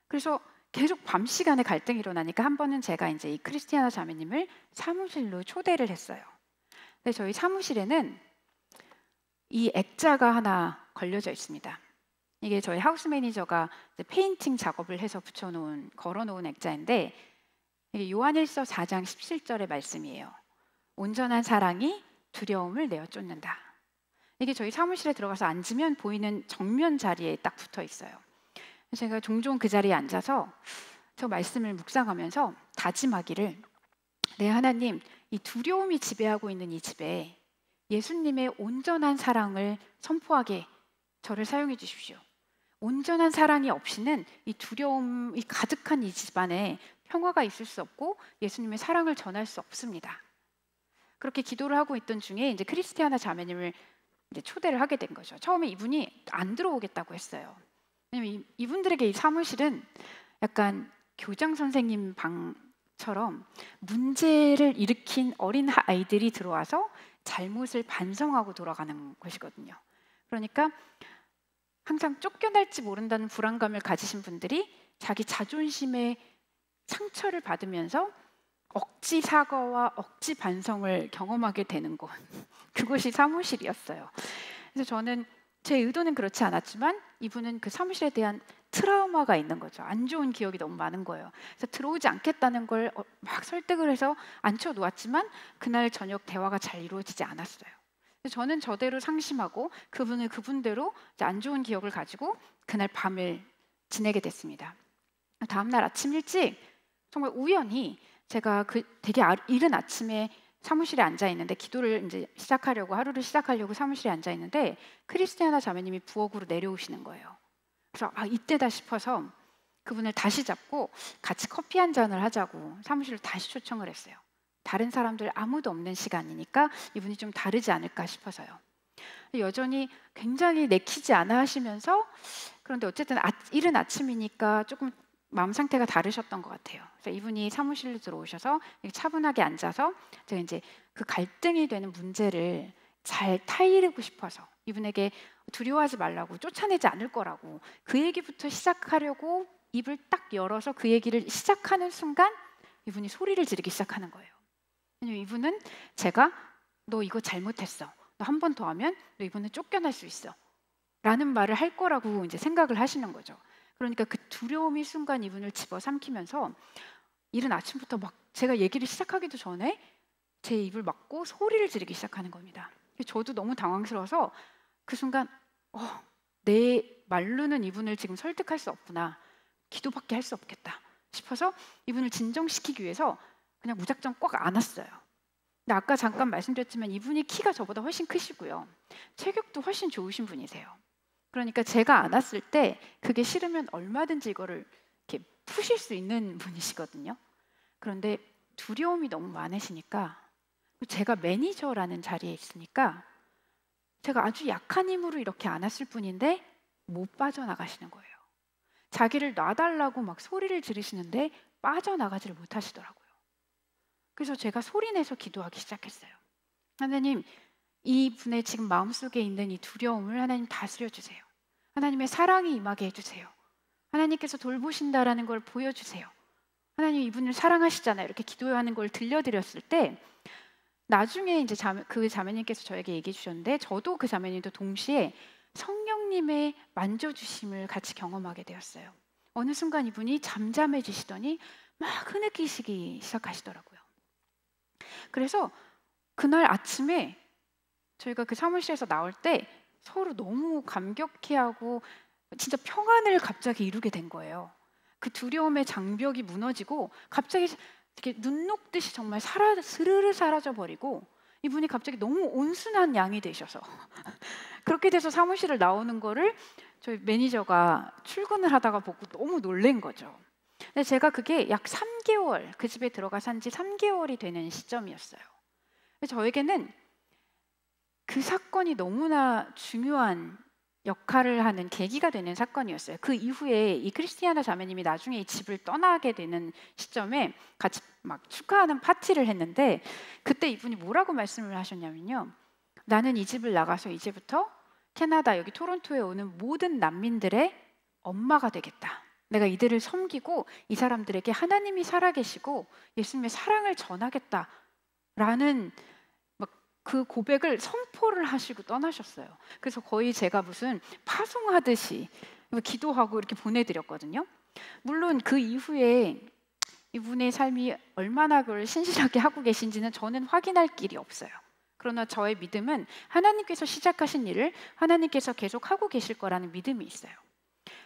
그래서 계속 밤 시간에 갈등이 일어나니까 한 번은 제가 이제 이 크리스티아나 자매님을 사무실로 초대를 했어요. 근데 저희 사무실에는 이 액자가 하나 걸려져 있습니다. 이게 저희 하우스 매니저가 페인팅 작업을 해서 걸어놓은 액자인데, 이게 요한일서 4장 17절의 말씀이에요. 온전한 사랑이 두려움을 내어 쫓는다. 이게 저희 사무실에 들어가서 앉으면 보이는 정면 자리에 딱 붙어 있어요. 제가 종종 그 자리에 앉아서 저 말씀을 묵상하면서 다짐하기를, 네 하나님, 이 두려움이 지배하고 있는 이 집에 예수님의 온전한 사랑을 선포하게 저를 사용해 주십시오. 온전한 사랑이 없이는 이 두려움이 가득한 이 집안에 평화가 있을 수 없고 예수님의 사랑을 전할 수 없습니다. 그렇게 기도를 하고 있던 중에 이제 크리스티아나 자매님을 이제 초대를 하게 된 거죠. 처음에 이분이 안 들어오겠다고 했어요. 왜냐면 이분들에게 이 사무실은 약간 교장 선생님 방처럼 문제를 일으킨 어린 아이들이 들어와서 잘못을 반성하고 돌아가는 곳이거든요. 그러니까 항상 쫓겨날지 모른다는 불안감을 가지신 분들이 자기 자존심에 상처를 받으면서 억지 사과와 억지 반성을 경험하게 되는 곳, 그곳이 사무실이었어요. 그래서 저는 제 의도는 그렇지 않았지만 이분은 그 사무실에 대한 트라우마가 있는 거죠. 안 좋은 기억이 너무 많은 거예요. 그래서 들어오지 않겠다는 걸 막 설득을 해서 앉혀놓았지만 그날 저녁 대화가 잘 이루어지지 않았어요. 저는 저대로 상심하고 그분은 그분대로 안 좋은 기억을 가지고 그날 밤을 지내게 됐습니다. 다음날 아침 일찍 정말 우연히 제가 되게 이른 아침에 사무실에 앉아 있는데 기도를 이제 하루를 시작하려고 사무실에 앉아 있는데 크리스티아나 자매님이 부엌으로 내려오시는 거예요. 그래서 이때다 싶어서 그분을 다시 잡고 같이 커피 한 잔을 하자고 사무실로 다시 초청을 했어요. 다른 사람들 아무도 없는 시간이니까 이분이 좀 다르지 않을까 싶어서요. 여전히 굉장히 내키지 않아 하시면서, 그런데 어쨌든 이른 아침이니까 조금 마음 상태가 다르셨던 것 같아요. 그래서 이분이 사무실로 들어오셔서 차분하게 앉아서 제가 이제 그 갈등이 되는 문제를 잘 타이르고 싶어서 이분에게 두려워하지 말라고, 쫓아내지 않을 거라고 그 얘기부터 시작하려고 입을 딱 열어서 그 얘기를 시작하는 순간 이분이 소리를 지르기 시작하는 거예요. 왜냐면 이분은 제가 너 이거 잘못했어, 너 한 번 더 하면 너 이번에 쫓겨날 수 있어 라는 말을 할 거라고 이제 생각을 하시는 거죠. 그러니까 그 두려움이 순간 이분을 집어삼키면서 이른 아침부터 막 제가 얘기를 시작하기도 전에 제 입을 막고 소리를 지르기 시작하는 겁니다. 저도 너무 당황스러워서 그 순간 내 말로는 이분을 지금 설득할 수 없구나, 기도밖에 할 수 없겠다 싶어서 이분을 진정시키기 위해서 그냥 무작정 꼭 안았어요. 근데 아까 잠깐 말씀드렸지만 이분이 키가 저보다 훨씬 크시고요, 체격도 훨씬 좋으신 분이세요. 그러니까 제가 안았을 때 그게 싫으면 얼마든지 이거를 이렇게 푸실 수 있는 분이시거든요. 그런데 두려움이 너무 많으시니까, 제가 매니저라는 자리에 있으니까 제가 아주 약한 힘으로 이렇게 안았을 뿐인데 못 빠져나가시는 거예요. 자기를 놔달라고 막 소리를 지르시는데 빠져나가지를 못하시더라고요. 그래서 제가 소리내서 기도하기 시작했어요. 하나님, 이분의 지금 마음속에 있는 이 두려움을 하나님 다스려 주세요. 하나님의 사랑이 임하게 해주세요. 하나님께서 돌보신다라는 걸 보여주세요. 하나님 이분을 사랑하시잖아요. 이렇게 기도하는 걸 들려드렸을 때 나중에 이제 그 자매님께서 저에게 얘기해 주셨는데 저도 그 자매님도 동시에 성령님의 만져주심을 같이 경험하게 되었어요. 어느 순간 이분이 잠잠해지시더니 막 흐느끼시기 시작하시더라고요. 그래서 그날 아침에 저희가 그 사무실에서 나올 때 서로 너무 감격해하고 진짜 평안을 갑자기 이루게 된 거예요. 그 두려움의 장벽이 무너지고 갑자기 이렇게 눈 녹듯이 정말 스르르 사라져 버리고 이분이 갑자기 너무 온순한 양이 되셔서 그렇게 돼서 사무실을 나오는 거를 저희 매니저가 출근을 하다가 보고 너무 놀란 거죠. 근데 제가 그게 약 3개월, 그 집에 들어가 산 지 3개월이 되는 시점이었어요. 저에게는 그 사건이 너무나 중요한 역할을 하는 계기가 되는 사건이었어요. 그 이후에 이 크리스티아나 자매님이 나중에 이 집을 떠나게 되는 시점에 같이 막 축하하는 파티를 했는데 그때 이분이 뭐라고 말씀을 하셨냐면요. 나는 이 집을 나가서 이제부터 캐나다 여기 토론토에 오는 모든 난민들의 엄마가 되겠다. 내가 이들을 섬기고 이 사람들에게 하나님이 살아계시고 예수님의 사랑을 전하겠다라는 그 고백을 선포를 하시고 떠나셨어요. 그래서 거의 제가 무슨 파송하듯이 기도하고 이렇게 보내드렸거든요. 물론 그 이후에 이분의 삶이 얼마나 그걸 신실하게 하고 계신지는 저는 확인할 길이 없어요. 그러나 저의 믿음은 하나님께서 시작하신 일을 하나님께서 계속 하고 계실 거라는 믿음이 있어요.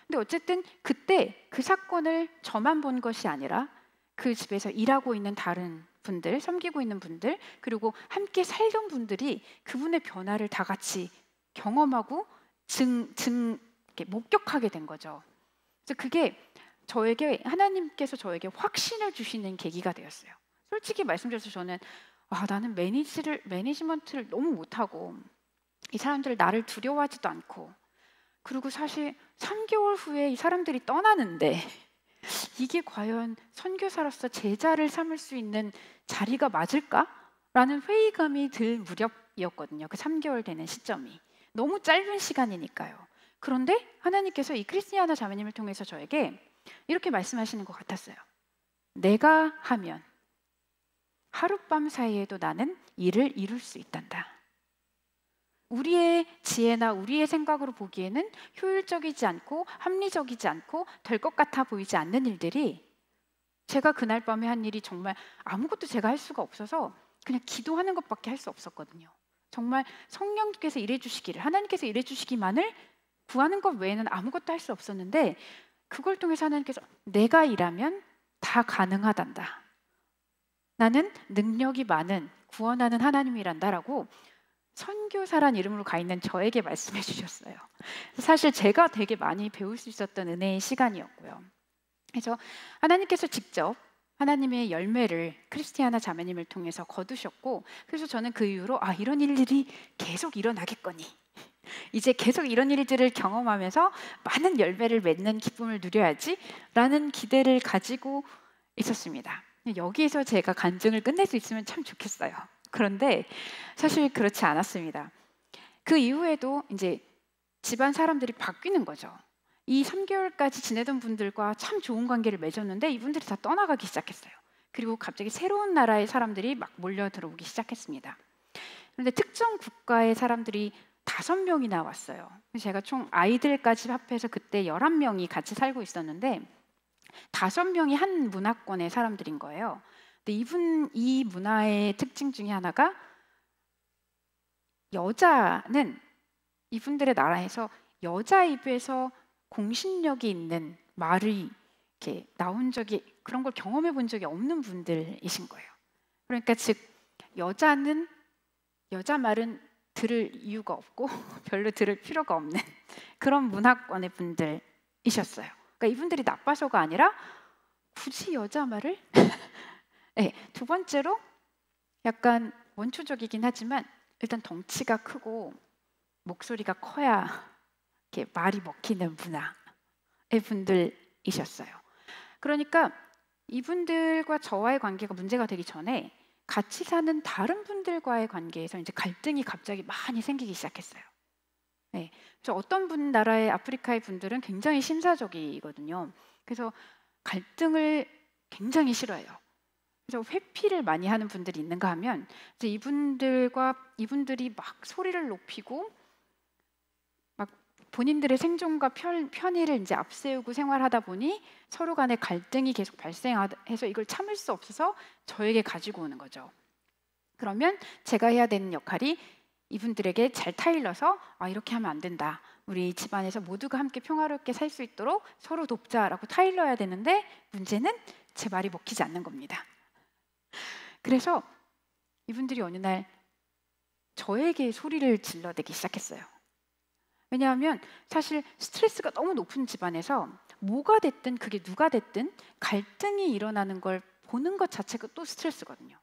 근데 어쨌든 그때 그 사건을 저만 본 것이 아니라 그 집에서 일하고 있는 다른 분들, 섬기고 있는 분들, 그리고 함께 살던 분들이 그분의 변화를 다 같이 경험하고 이렇게 목격하게 된 거죠. 그래서 그게 하나님께서 저에게 확신을 주시는 계기가 되었어요. 솔직히 말씀드려서 저는 나는 매니지먼트를 너무 못하고 이 사람들이 나를 두려워하지도 않고 그리고 사실 3개월 후에 이 사람들이 떠나는데 이게 과연 선교사로서 제자를 삼을 수 있는 자리가 맞을까? 라는 회의감이 들 무렵이었거든요. 그 3개월 되는 시점이. 너무 짧은 시간이니까요. 그런데 하나님께서 이 크리스티아나 자매님을 통해서 저에게 이렇게 말씀하시는 것 같았어요. 내가 하면 하룻밤 사이에도 나는 일을 이룰 수 있단다. 우리의 지혜나 우리의 생각으로 보기에는 효율적이지 않고 합리적이지 않고 될 것 같아 보이지 않는 일들이 제가 그날 밤에 한 일이 정말 아무것도 제가 할 수가 없어서 그냥 기도하는 것밖에 할 수 없었거든요. 정말 성령께서 일해 주시기를 하나님께서 일해 주시기만을 구하는 것 외에는 아무것도 할 수 없었는데 그걸 통해서 하나님께서 내가 일하면 다 가능하단다. 나는 능력이 많은 구원하는 하나님이란다라고 선교사란 이름으로 가 있는 저에게 말씀해 주셨어요. 사실 제가 되게 많이 배울 수 있었던 은혜의 시간이었고요. 그래서 하나님께서 직접 하나님의 열매를 크리스티아나 자매님을 통해서 거두셨고 그래서 저는 그 이후로 이런 일들이 계속 일어나겠거니 이제 계속 이런 일들을 경험하면서 많은 열매를 맺는 기쁨을 누려야지 라는 기대를 가지고 있었습니다. 여기에서 제가 간증을 끝낼 수 있으면 참 좋겠어요. 그런데 사실 그렇지 않았습니다. 그 이후에도 이제 집안 사람들이 바뀌는 거죠. 이 3개월까지 지내던 분들과 참 좋은 관계를 맺었는데 이분들이 다 떠나가기 시작했어요. 그리고 갑자기 새로운 나라의 사람들이 막 몰려 들어오기 시작했습니다. 그런데 특정 국가의 사람들이 5명이나 왔어요. 제가 총 아이들까지 합해서 그때 11명이 같이 살고 있었는데 5명이 한 문화권의 사람들인 거예요. 근데 이 문화의 특징 중에 하나가 여자는 이분들의 나라에서 여자 입에서 공신력이 있는 말이 이렇게 나온 적이 그런 걸 경험해 본 적이 없는 분들이신 거예요. 그러니까 즉 여자는 여자 말은 들을 이유가 없고 별로 들을 필요가 없는 그런 문화권의 분들이셨어요. 그러니까 이분들이 나빠서가 아니라 굳이 여자 말을 네, 두 번째로 약간 원초적이긴 하지만 일단 덩치가 크고 목소리가 커야 이렇게 말이 먹히는 문화의 분들이셨어요. 그러니까 이분들과 저와의 관계가 문제가 되기 전에 같이 사는 다른 분들과의 관계에서 이제 갈등이 갑자기 많이 생기기 시작했어요. 네, 그래서 어떤 나라의 아프리카의 분들은 굉장히 신사적이거든요. 그래서 갈등을 굉장히 싫어해요. 그래서 회피를 많이 하는 분들이 있는가 하면 이제 이분들이 막 소리를 높이고 막 본인들의 생존과 편의를 이제 앞세우고 생활하다 보니 서로 간에 갈등이 계속 발생해서 이걸 참을 수 없어서 저에게 가지고 오는 거죠. 그러면 제가 해야 되는 역할이 이분들에게 잘 타일러서 이렇게 하면 안 된다. 우리 집안에서 모두가 함께 평화롭게 살 수 있도록 서로 돕자라고 타일러야 되는데 문제는 제 말이 먹히지 않는 겁니다. 그래서 이분들이 어느 날 저에게 소리를 질러대기 시작했어요. 왜냐하면 사실 스트레스가 너무 높은 집안에서 뭐가 됐든 그게 누가 됐든 갈등이 일어나는 걸 보는 것 자체가 또 스트레스거든요.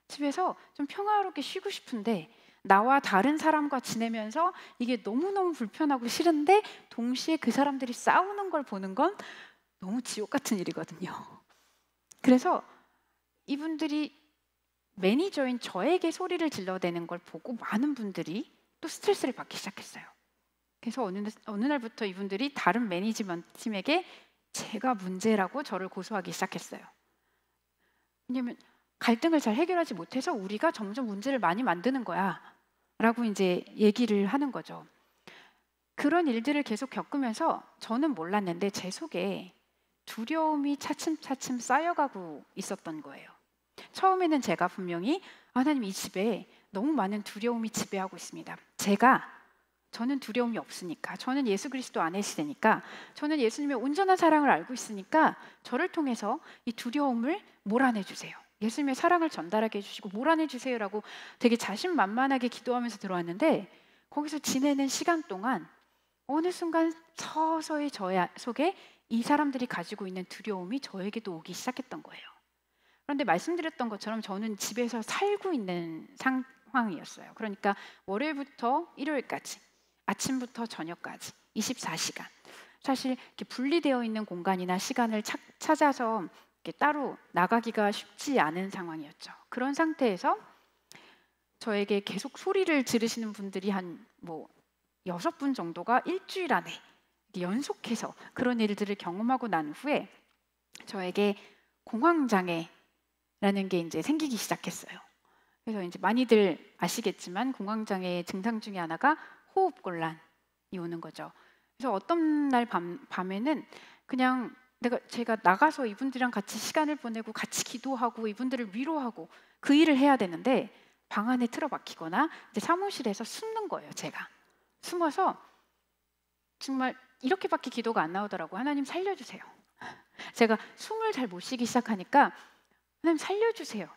집에서 좀 평화롭게 쉬고 싶은데 나와 다른 사람과 지내면서 이게 너무너무 불편하고 싫은데 동시에 그 사람들이 싸우는 걸 보는 건 너무 지옥 같은 일이거든요. 그래서 이분들이 매니저인 저에게 소리를 질러대는 걸 보고 많은 분들이 또 스트레스를 받기 시작했어요. 그래서 어느 날부터 이분들이 다른 매니지먼트 팀에게 제가 문제라고 저를 고소하기 시작했어요. 왜냐하면 갈등을 잘 해결하지 못해서 우리가 점점 문제를 많이 만드는 거야 라고 이제 얘기를 하는 거죠. 그런 일들을 계속 겪으면서 저는 몰랐는데 제 속에 두려움이 차츰차츰 쌓여가고 있었던 거예요. 처음에는 제가 분명히 하나님 이 집에 너무 많은 두려움이 지배하고 있습니다. 저는 두려움이 없으니까, 저는 예수 그리스도 안에 있으니까, 저는 예수님의 온전한 사랑을 알고 있으니까 저를 통해서 이 두려움을 몰아내 주세요. 예수님의 사랑을 전달하게 해주시고 몰아내 주세요라고 되게 자신만만하게 기도하면서 들어왔는데 거기서 지내는 시간 동안 어느 순간 서서히 저 속에 이 사람들이 가지고 있는 두려움이 저에게도 오기 시작했던 거예요. 그런데 말씀드렸던 것처럼 저는 집에서 살고 있는 상황이었어요. 그러니까 월요일부터 일요일까지, 아침부터 저녁까지 24시간. 사실 이렇게 분리되어 있는 공간이나 시간을 찾아서 이렇게 따로 나가기가 쉽지 않은 상황이었죠. 그런 상태에서 저에게 계속 소리를 지르시는 분들이 한 6분 정도가 일주일 안에 연속해서 그런 일들을 경험하고 난 후에 저에게 공황장애라는 게 이제 생기기 시작했어요. 그래서 이제 많이들 아시겠지만 공황장애의 증상 중에 하나가 호흡곤란이 오는 거죠. 그래서 어떤 날 밤에는 그냥 제가 나가서 이분들이랑 같이 시간을 보내고 같이 기도하고 이분들을 위로하고 그 일을 해야 되는데 방 안에 틀어박히거나 이제 사무실에서 숨는 거예요. 제가 숨어서 정말 이렇게밖에 기도가 안 나오더라고요. 하나님 살려주세요. 제가 숨을 잘 못 쉬기 시작하니까 하나님 살려주세요.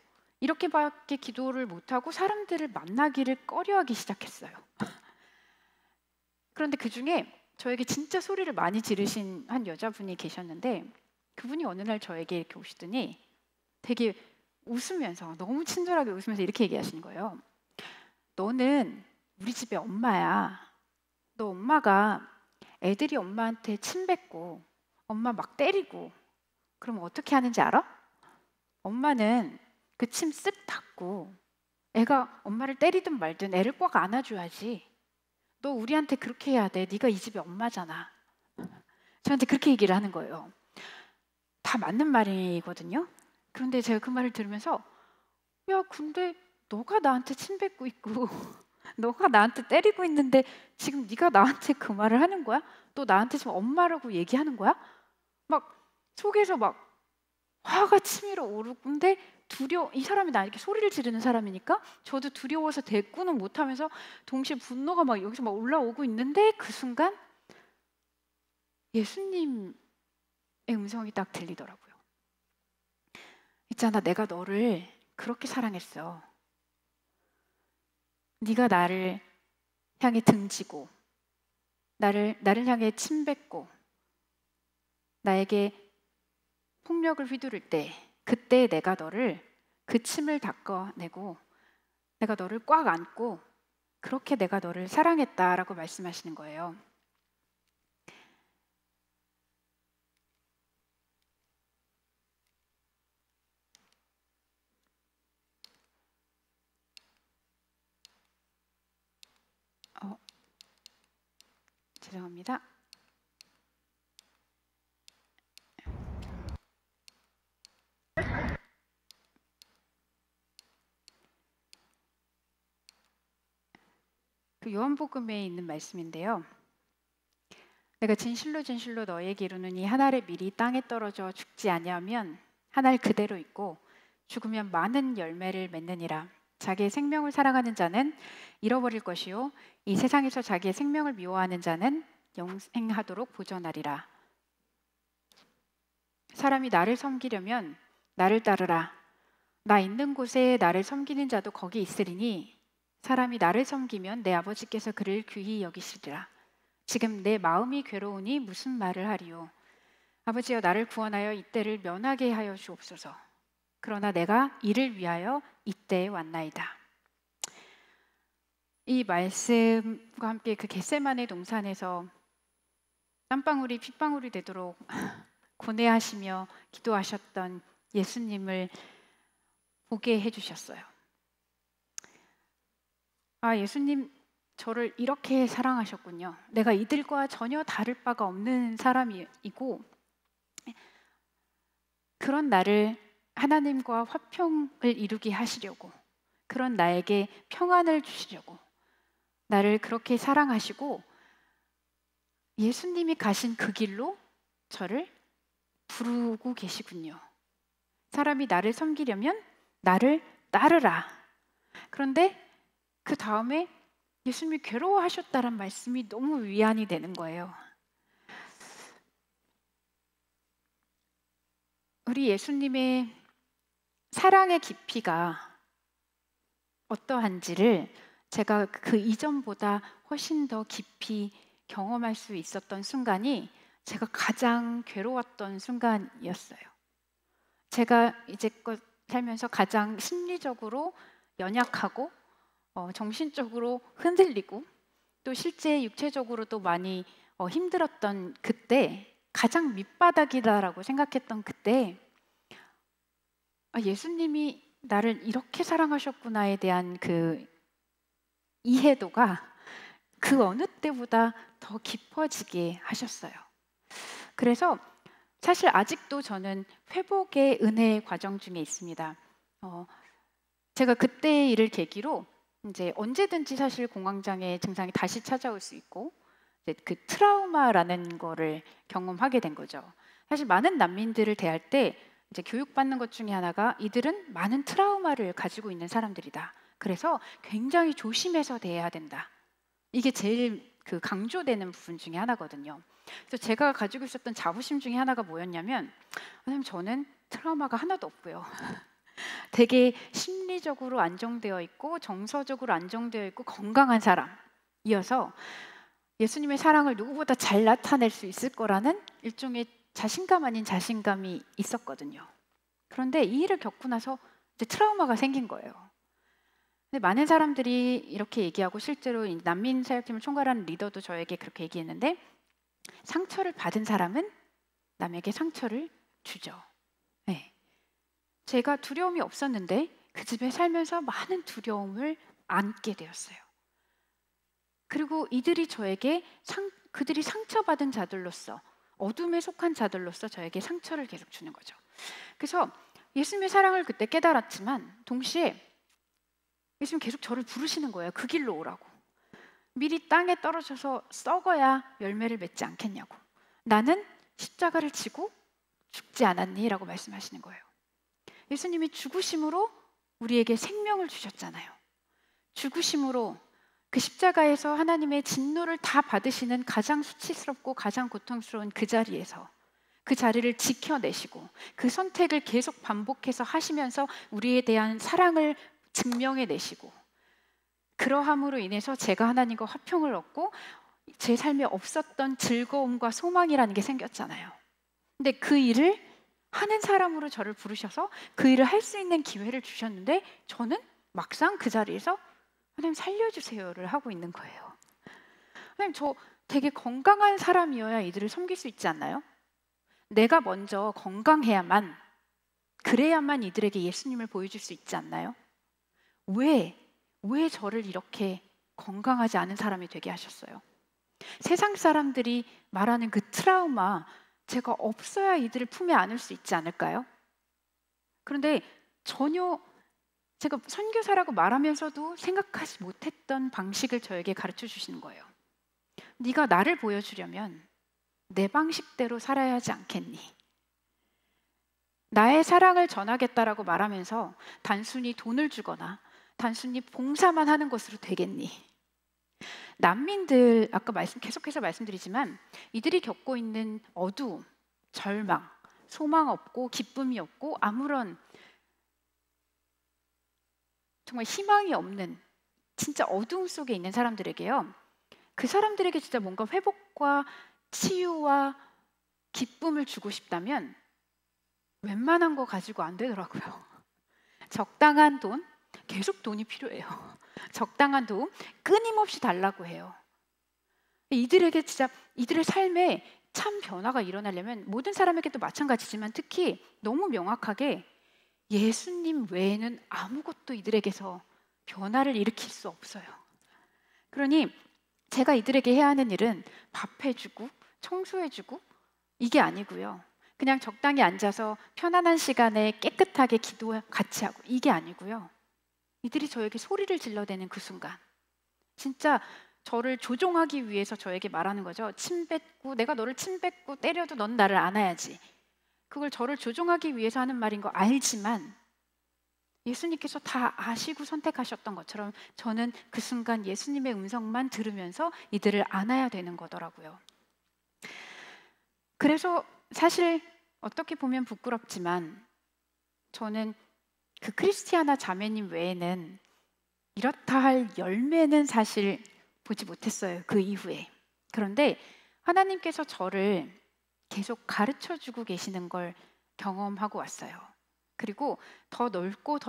이렇게밖에 기도를 못하고 사람들을 만나기를 꺼려하기 시작했어요. 그런데 그중에 저에게 진짜 소리를 많이 지르신 한 여자분이 계셨는데 그분이 어느 날 저에게 이렇게 오시더니 되게 웃으면서 너무 친절하게 웃으면서 이렇게 얘기하시는 거예요. 너는 우리 집의 엄마야. 너 엄마가 애들이 엄마한테 침 뱉고 엄마 막 때리고 그럼 어떻게 하는지 알아? 엄마는 그 침 쓱 닦고 애가 엄마를 때리든 말든 애를 꽉 안아줘야지. 너 우리한테 그렇게 해야 돼. 네가 이 집의 엄마잖아. 저한테 그렇게 얘기를 하는 거예요. 다 맞는 말이거든요. 그런데 제가 그 말을 들으면서 야 근데 너가 나한테 침 뱉고 있고 너가 나한테 때리고 있는데 지금 네가 나한테 그 말을 하는 거야? 너 나한테 지금 엄마라고 얘기하는 거야? 막 속에서 막 화가 치밀어 오르고 근데 이 사람이 나 이렇게 소리를 지르는 사람이니까 저도 두려워서 대꾸는 못하면서 동시에 분노가 막 여기서 막 올라오고 있는데 그 순간 예수님의 음성이 딱 들리더라고요. 있잖아, 내가 너를 그렇게 사랑했어. 네가 나를 향해 등지고 나를 향해 침 뱉고 나에게 폭력을 휘두를 때 그때 내가 너를 그 침을 닦아내고 내가 너를 꽉 안고 그렇게 내가 너를 사랑했다라고 말씀하시는 거예요. 죄송합니다. 그 요한복음에 있는 말씀인데요. 내가 진실로 진실로 너에게 이르노니 한 알의 밀이 땅에 떨어져 죽지 아니하면 한 알 그대로 있고 죽으면 많은 열매를 맺느니라. 자기의 생명을 사랑하는 자는 잃어버릴 것이요 이 세상에서 자기의 생명을 미워하는 자는 영생하도록 보존하리라. 사람이 나를 섬기려면 나를 따르라. 나 있는 곳에 나를 섬기는 자도 거기 있으리니 사람이 나를 섬기면 내 아버지께서 그를 귀히 여기시리라. 지금 내 마음이 괴로우니 무슨 말을 하리요. 아버지여 나를 구원하여 이때를 면하게 하여 주옵소서. 그러나 내가 이를 위하여 이때에 왔나이다. 이 말씀과 함께 그 겟세마네 동산에서 땀방울이 핏방울이 되도록 고뇌하시며 기도하셨던 예수님을 보게 해주셨어요. 아, 예수님 저를 이렇게 사랑하셨군요. 내가 이들과 전혀 다를 바가 없는 사람이고 그런 나를 하나님과 화평을 이루게 하시려고, 그런 나에게 평안을 주시려고 나를 그렇게 사랑하시고 예수님이 가신 그 길로 저를 부르고 계시군요. 사람이 나를 섬기려면 나를 따르라. 그런데 그 다음에 예수님이 괴로워하셨다는 말씀이 너무 위안이 되는 거예요. 우리 예수님의 사랑의 깊이가 어떠한지를 제가 그 이전보다 훨씬 더 깊이 경험할 수 있었던 순간이 제가 가장 괴로웠던 순간이었어요. 제가 이제껏 살면서 가장 심리적으로 연약하고 정신적으로 흔들리고 또 실제 육체적으로도 많이 힘들었던 그때, 가장 밑바닥이다라고 생각했던 그때 예수님이 나를 이렇게 사랑하셨구나에 대한 그 이해도가 그 어느 때보다 더 깊어지게 하셨어요. 그래서 사실 아직도 저는 회복의 은혜의 과정 중에 있습니다. 제가 그때의 일을 계기로 이제 언제든지 사실 공황장애 증상이 다시 찾아올 수 있고 그 트라우마라는 거를 경험하게 된 거죠. 사실 많은 난민들을 대할 때 이제 교육받는 것 중에 하나가 이들은 많은 트라우마를 가지고 있는 사람들이다. 그래서 굉장히 조심해서 대해야 된다. 이게 제일 그 강조되는 부분 중에 하나거든요. 그래서 제가 가지고 있었던 자부심 중에 하나가 뭐였냐면, 선생님 저는 트라우마가 하나도 없고요. 되게 심리적으로 안정되어 있고 정서적으로 안정되어 있고 건강한 사람이어서 예수님의 사랑을 누구보다 잘 나타낼 수 있을 거라는 일종의 자신감 아닌 자신감이 있었거든요. 그런데 이 일을 겪고 나서 이제 트라우마가 생긴 거예요. 근데 많은 사람들이 이렇게 얘기하고 실제로 난민 사역팀을 총괄하는 리더도 저에게 그렇게 얘기했는데, 상처를 받은 사람은 남에게 상처를 주죠. 네. 제가 두려움이 없었는데 그 집에 살면서 많은 두려움을 안게 되었어요. 그리고 이들이 저에게 그들이 상처받은 자들로서, 어둠에 속한 자들로서 저에게 상처를 계속 주는 거죠. 그래서 예수님의 사랑을 그때 깨달았지만 동시에 예수님 계속 저를 부르시는 거예요. 그 길로 오라고. 밀이 땅에 떨어져서 썩어야 열매를 맺지 않겠냐고. 나는 십자가를 지고 죽지 않았니? 라고 말씀하시는 거예요. 예수님이 죽으심으로 우리에게 생명을 주셨잖아요. 죽으심으로 그 십자가에서 하나님의 진노를 다 받으시는 가장 수치스럽고 가장 고통스러운 그 자리에서 그 자리를 지켜내시고 그 선택을 계속 반복해서 하시면서 우리에 대한 사랑을 증명해내시고, 그러함으로 인해서 제가 하나님과 화평을 얻고 제 삶에 없었던 즐거움과 소망이라는 게 생겼잖아요. 근데 그 일을 하는 사람으로 저를 부르셔서 그 일을 할 수 있는 기회를 주셨는데 저는 막상 그 자리에서 하나님 살려주세요를 하고 있는 거예요. 하나님 저 되게 건강한 사람이어야 이들을 섬길 수 있지 않나요? 내가 먼저 건강해야만, 그래야만 이들에게 예수님을 보여줄 수 있지 않나요? 왜 저를 이렇게 건강하지 않은 사람이 되게 하셨어요? 세상 사람들이 말하는 그 트라우마, 제가 없어야 이들을 품에 안을 수 있지 않을까요? 그런데 전혀 제가 선교사라고 말하면서도 생각하지 못했던 방식을 저에게 가르쳐 주시는 거예요. 네가 나를 보여주려면 내 방식대로 살아야 하지 않겠니? 나의 사랑을 전하겠다라고 말하면서 단순히 돈을 주거나 단순히 봉사만 하는 것으로 되겠니? 난민들, 아까 계속해서 말씀드리지만 이들이 겪고 있는 어두움, 절망, 소망 없고 기쁨이 없고 아무런 정말 희망이 없는 진짜 어두움 속에 있는 사람들에게요. 그 사람들에게 진짜 뭔가 회복과 치유와 기쁨을 주고 싶다면 웬만한 거 가지고 안 되더라고요. 적당한 돈, 계속 돈이 필요해요. 적당한 도움, 끊임없이 달라고 해요. 이들에게 진짜 이들의 삶에 참 변화가 일어나려면 모든 사람에게도 마찬가지지만 특히 너무 명확하게 예수님 외에는 아무것도 이들에게서 변화를 일으킬 수 없어요. 그러니 제가 이들에게 해야 하는 일은 밥 해주고 청소해주고 이게 아니고요. 그냥 적당히 앉아서 편안한 시간에 깨끗하게 기도 같이 하고 이게 아니고요. 이들이 저에게 소리를 질러대는 그 순간 진짜 저를 조종하기 위해서 저에게 말하는 거죠. 침 뱉고 내가 너를 침 뱉고 때려도 넌 나를 안아야지. 그걸 저를 조종하기 위해서 하는 말인 거 알지만 예수님께서 다 아시고 선택하셨던 것처럼 저는 그 순간 예수님의 음성만 들으면서 이들을 안아야 되는 거더라고요. 그래서 사실 어떻게 보면 부끄럽지만 저는 그 크리스티아나 자매님 외에는 이렇다 할 열매는 사실 보지 못했어요. 그 이후에. 그런데 하나님께서 저를 계속 가르쳐주고 계시는 걸 경험하고 왔어요. 그리고 더 넓고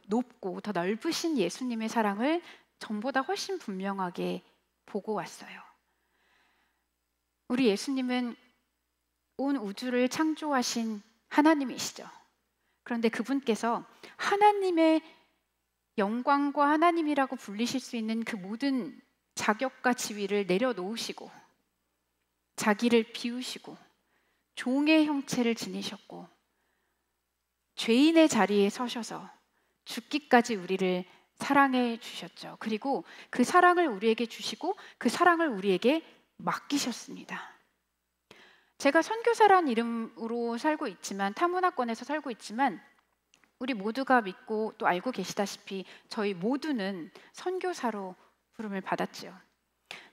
높고 더 넓으신 예수님의 사랑을 전보다 훨씬 분명하게 보고 왔어요. 우리 예수님은 온 우주를 창조하신 하나님이시죠. 그런데 그분께서 하나님의 영광과 하나님이라고 불리실 수 있는 그 모든 자격과 지위를 내려놓으시고 자기를 비우시고 종의 형체를 지니셨고 죄인의 자리에 서셔서 죽기까지 우리를 사랑해 주셨죠. 그리고 그 사랑을 우리에게 주시고 그 사랑을 우리에게 맡기셨습니다. 제가 선교사란 이름으로 살고 있지만 타문화권에서 살고 있지만 우리 모두가 믿고 또 알고 계시다시피 저희 모두는 선교사로 부름을 받았지요.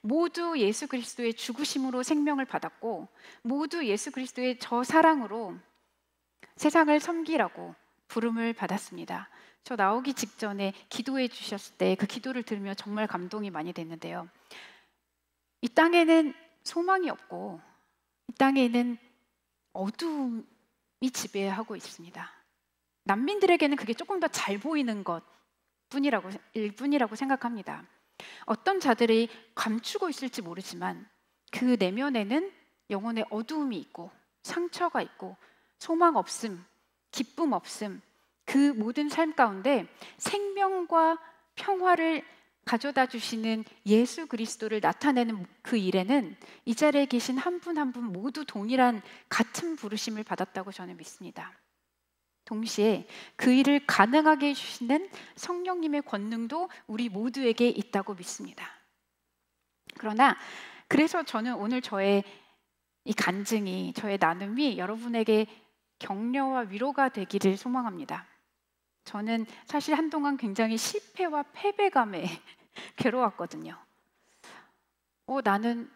모두 예수 그리스도의 죽으심으로 생명을 받았고 모두 예수 그리스도의 저 사랑으로 세상을 섬기라고 부름을 받았습니다. 저 나오기 직전에 기도해 주셨을 때 그 기도를 들으며 정말 감동이 많이 됐는데요. 이 땅에는 소망이 없고 이 땅에는 어두움이 지배하고 있습니다. 난민들에게는 그게 조금 더 잘 보이는 일뿐이라고 생각합니다. 어떤 자들이 감추고 있을지 모르지만 그 내면에는 영혼의 어두움이 있고 상처가 있고 소망 없음, 기쁨 없음, 그 모든 삶 가운데 생명과 평화를 가져다 주시는 예수 그리스도를 나타내는 그 일에는 이 자리에 계신 한 분 한 분 모두 동일한 같은 부르심을 받았다고 저는 믿습니다. 동시에 그 일을 가능하게 해주시는 성령님의 권능도 우리 모두에게 있다고 믿습니다. 그래서 저는 오늘 저의 이 간증이, 저의 나눔이 여러분에게 격려와 위로가 되기를 소망합니다. 저는 사실 한동안 굉장히 실패와 패배감에 괴로웠거든요. 나는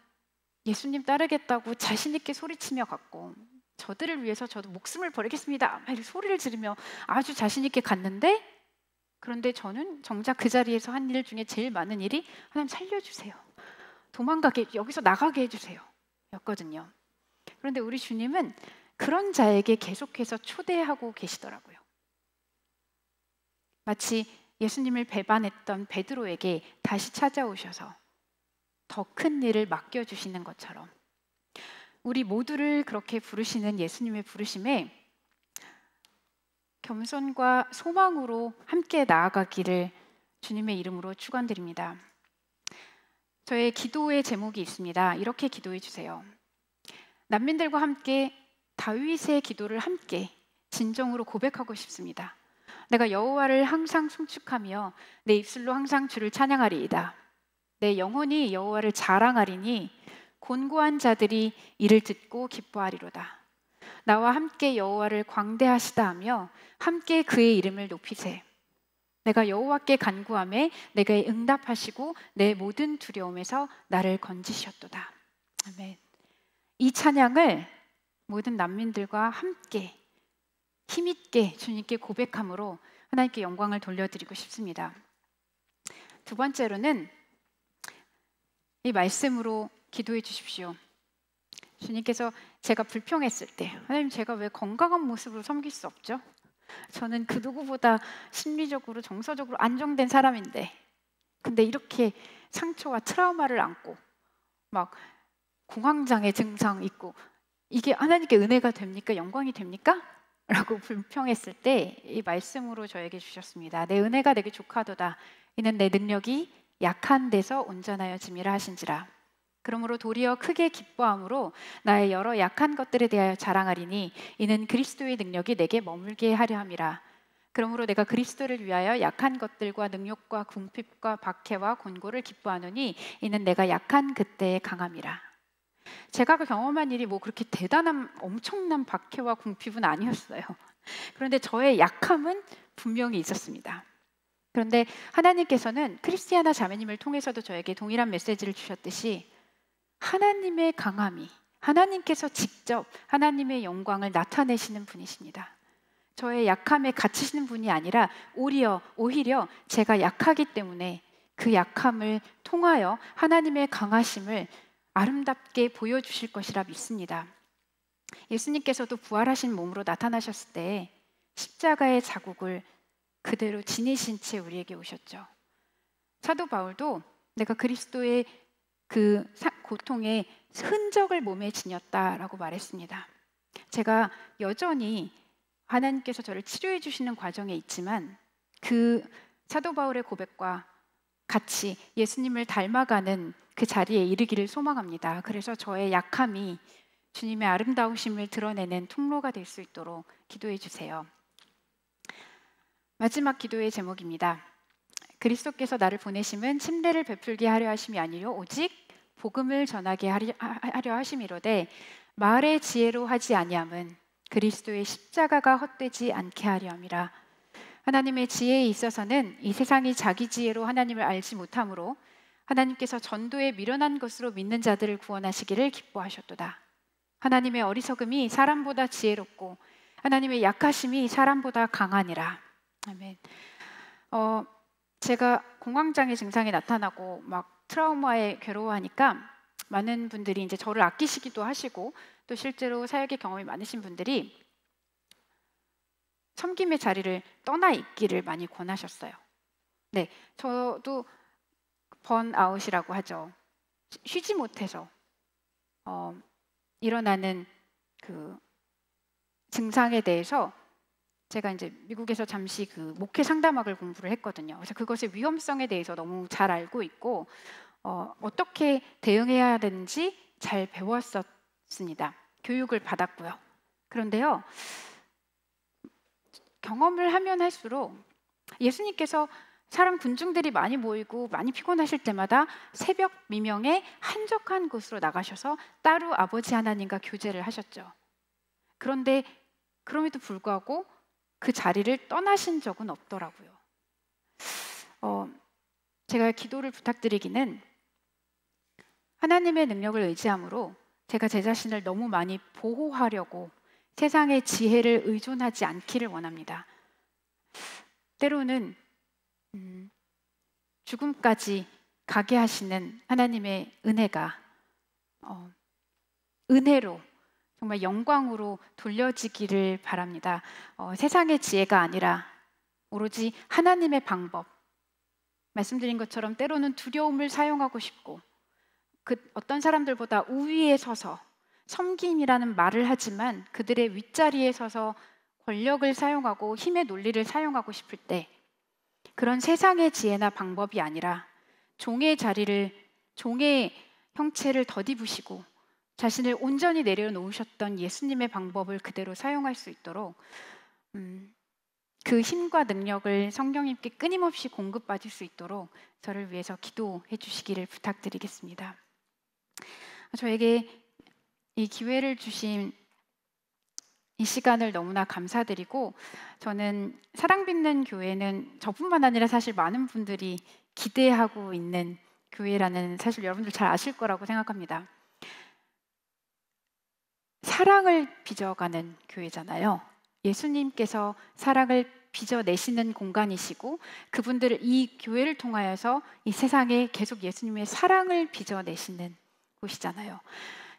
예수님 따르겠다고 자신 있게 소리치며 갔고 저들을 위해서 저도 목숨을 버리겠습니다 막 소리를 지르며 아주 자신 있게 갔는데 그런데 저는 정작 그 자리에서 한 일 중에 제일 많은 일이 하나님 살려주세요. 도망가게, 여기서 나가게 해주세요 였거든요. 그런데 우리 주님은 그런 자에게 계속해서 초대하고 계시더라고요. 마치 예수님을 배반했던 베드로에게 다시 찾아오셔서 더 큰 일을 맡겨주시는 것처럼 우리 모두를 그렇게 부르시는 예수님의 부르심에 겸손과 소망으로 함께 나아가기를 주님의 이름으로 축원드립니다. 저의 기도의 제목이 있습니다. 이렇게 기도해 주세요. 난민들과 함께 다윗의 기도를 함께 진정으로 고백하고 싶습니다. 내가 여호와를 항상 송축하며 내 입술로 항상 주를 찬양하리이다. 내 영혼이 여호와를 자랑하리니 곤고한 자들이 이를 듣고 기뻐하리로다. 나와 함께 여호와를 광대하시다 하며 함께 그의 이름을 높이세. 내가 여호와께 간구하매 내게 응답하시고 내 모든 두려움에서 나를 건지셨도다. 아멘. 이 찬양을 모든 난민들과 함께 힘있게 주님께 고백함으로 하나님께 영광을 돌려드리고 싶습니다. 두 번째로는 이 말씀으로 기도해 주십시오. 주님께서 제가 불평했을 때, 하나님 제가 왜 건강한 모습으로 섬길 수 없죠? 저는 그 누구보다 심리적으로 정서적으로 안정된 사람인데 근데 이렇게 상처와 트라우마를 안고 막 공황장애 증상 있고 이게 하나님께 은혜가 됩니까? 영광이 됩니까? 라고 불평했을 때 이 말씀으로 저에게 주셨습니다. 내 은혜가 내게 족하도다. 이는 내 능력이 약한 데서 온전하여짐이라 하신지라. 그러므로 도리어 크게 기뻐함으로 나의 여러 약한 것들에 대하여 자랑하리니 이는 그리스도의 능력이 내게 머물게 하려 함이라. 그러므로 내가 그리스도를 위하여 약한 것들과 능욕과 궁핍과 박해와 곤고를 기뻐하노니 이는 내가 약한 그때에 강함이라. 제가 경험한 일이 뭐 그렇게 대단한 엄청난 박해와 궁핍은 아니었어요. 그런데 저의 약함은 분명히 있었습니다. 그런데 하나님께서는 크리스티아나 자매님을 통해서도 저에게 동일한 메시지를 주셨듯이 하나님의 강함이 하나님께서 직접 하나님의 영광을 나타내시는 분이십니다. 저의 약함에 갇히시는 분이 아니라 오히려 제가 약하기 때문에 그 약함을 통하여 하나님의 강하심을 아름답게 보여주실 것이라 믿습니다. 예수님께서도 부활하신 몸으로 나타나셨을 때 십자가의 자국을 그대로 지니신 채 우리에게 오셨죠. 사도 바울도 내가 그리스도의 그 고통의 흔적을 몸에 지녔다라고 말했습니다. 제가 여전히 하나님께서 저를 치료해 주시는 과정에 있지만 그 사도 바울의 고백과 같이 예수님을 닮아가는 그 자리에 이르기를 소망합니다. 그래서 저의 약함이 주님의 아름다우심을 드러내는 통로가 될 수 있도록 기도해 주세요. 마지막 기도의 제목입니다. 그리스도께서 나를 보내심은 침례를 베풀게 하려 하심이 아니요 오직 복음을 전하게 하려 하심이로되 말의 지혜로 하지 아니함은 그리스도의 십자가가 헛되지 않게 하려 함이라. 하나님의 지혜에 있어서는 이 세상이 자기 지혜로 하나님을 알지 못하므로 하나님께서 전도에 미련한 것으로 믿는 자들을 구원하시기를 기뻐하셨도다. 하나님의 어리석음이 사람보다 지혜롭고 하나님의 약하심이 사람보다 강하니라. 아멘. 제가 공황장애 증상이 나타나고 막 트라우마에 괴로워하니까 많은 분들이 이제 저를 아끼시기도 하시고 또 실제로 사역의 경험이 많으신 분들이 섬김의 자리를 떠나 있기를 많이 권하셨어요. 네, 저도 번아웃이라고 하죠. 쉬지 못해서 일어나는 그 증상에 대해서 제가 이제 미국에서 잠시 그 목회 상담학을 공부를 했거든요. 그래서 그것의 위험성에 대해서 너무 잘 알고 있고 어떻게 대응해야 되는지 잘 배웠었습니다. 교육을 받았고요. 그런데요, 경험을 하면 할수록 예수님께서 사람 군중들이 많이 모이고 많이 피곤하실 때마다 새벽 미명에 한적한 곳으로 나가셔서 따로 아버지 하나님과 교제를 하셨죠. 그런데 그럼에도 불구하고 그 자리를 떠나신 적은 없더라고요. 제가 기도를 부탁드리기는 하나님의 능력을 의지함으로 제가 제 자신을 너무 많이 보호하려고 세상의 지혜를 의존하지 않기를 원합니다. 때로는 죽음까지 가게 하시는 하나님의 은혜가 은혜로 정말 영광으로 돌려지기를 바랍니다. 세상의 지혜가 아니라 오로지 하나님의 방법, 말씀드린 것처럼 때로는 두려움을 사용하고 싶고 그 어떤 사람들보다 우위에 서서 섬김이라는 말을 하지만 그들의 윗자리에 서서 권력을 사용하고 힘의 논리를 사용하고 싶을 때 그런 세상의 지혜나 방법이 아니라 종의 형체를 덧입으시고 자신을 온전히 내려놓으셨던 예수님의 방법을 그대로 사용할 수 있도록 그 힘과 능력을 성령님께 끊임없이 공급받을 수 있도록 저를 위해서 기도해 주시기를 부탁드리겠습니다. 저에게 이 기회를 주신 이 시간을 너무나 감사드리고, 저는 사랑빛는 교회는 저뿐만 아니라 사실 많은 분들이 기대하고 있는 교회라는 사실 여러분들 잘 아실 거라고 생각합니다. 사랑을 빚어가는 교회잖아요. 예수님께서 사랑을 빚어내시는 공간이시고, 그분들을 이 교회를 통하여서 이 세상에 계속 예수님의 사랑을 빚어내시는 곳이잖아요.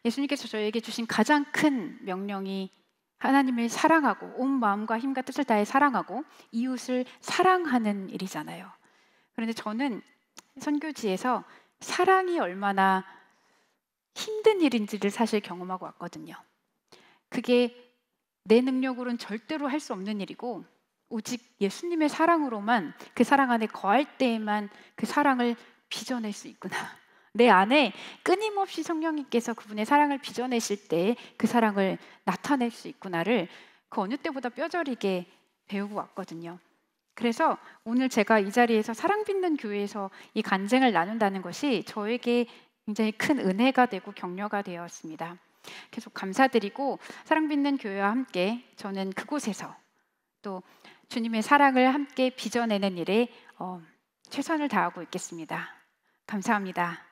예수님께서 저에게 주신 가장 큰 명령이 하나님을 사랑하고 온 마음과 힘과 뜻을 다해 사랑하고 이웃을 사랑하는 일이잖아요. 그런데 저는 선교지에서 사랑이 얼마나 힘든 일인지를 사실 경험하고 왔거든요. 그게 내 능력으로는 절대로 할 수 없는 일이고, 오직 예수님의 사랑으로만, 그 사랑 안에 거할 때에만 그 사랑을 빚어낼 수 있구나. 내 안에 끊임없이 성령님께서 그분의 사랑을 빚어내실 때 그 사랑을 나타낼 수 있구나를 그 어느 때보다 뼈저리게 배우고 왔거든요. 그래서 오늘 제가 이 자리에서 사랑 빚는 교회에서 이 간증을 나눈다는 것이 저에게 굉장히 큰 은혜가 되고 격려가 되었습니다. 계속 감사드리고, 사랑 빚는 교회와 함께 저는 그곳에서 또 주님의 사랑을 함께 빚어내는 일에 최선을 다하고 있겠습니다. 감사합니다.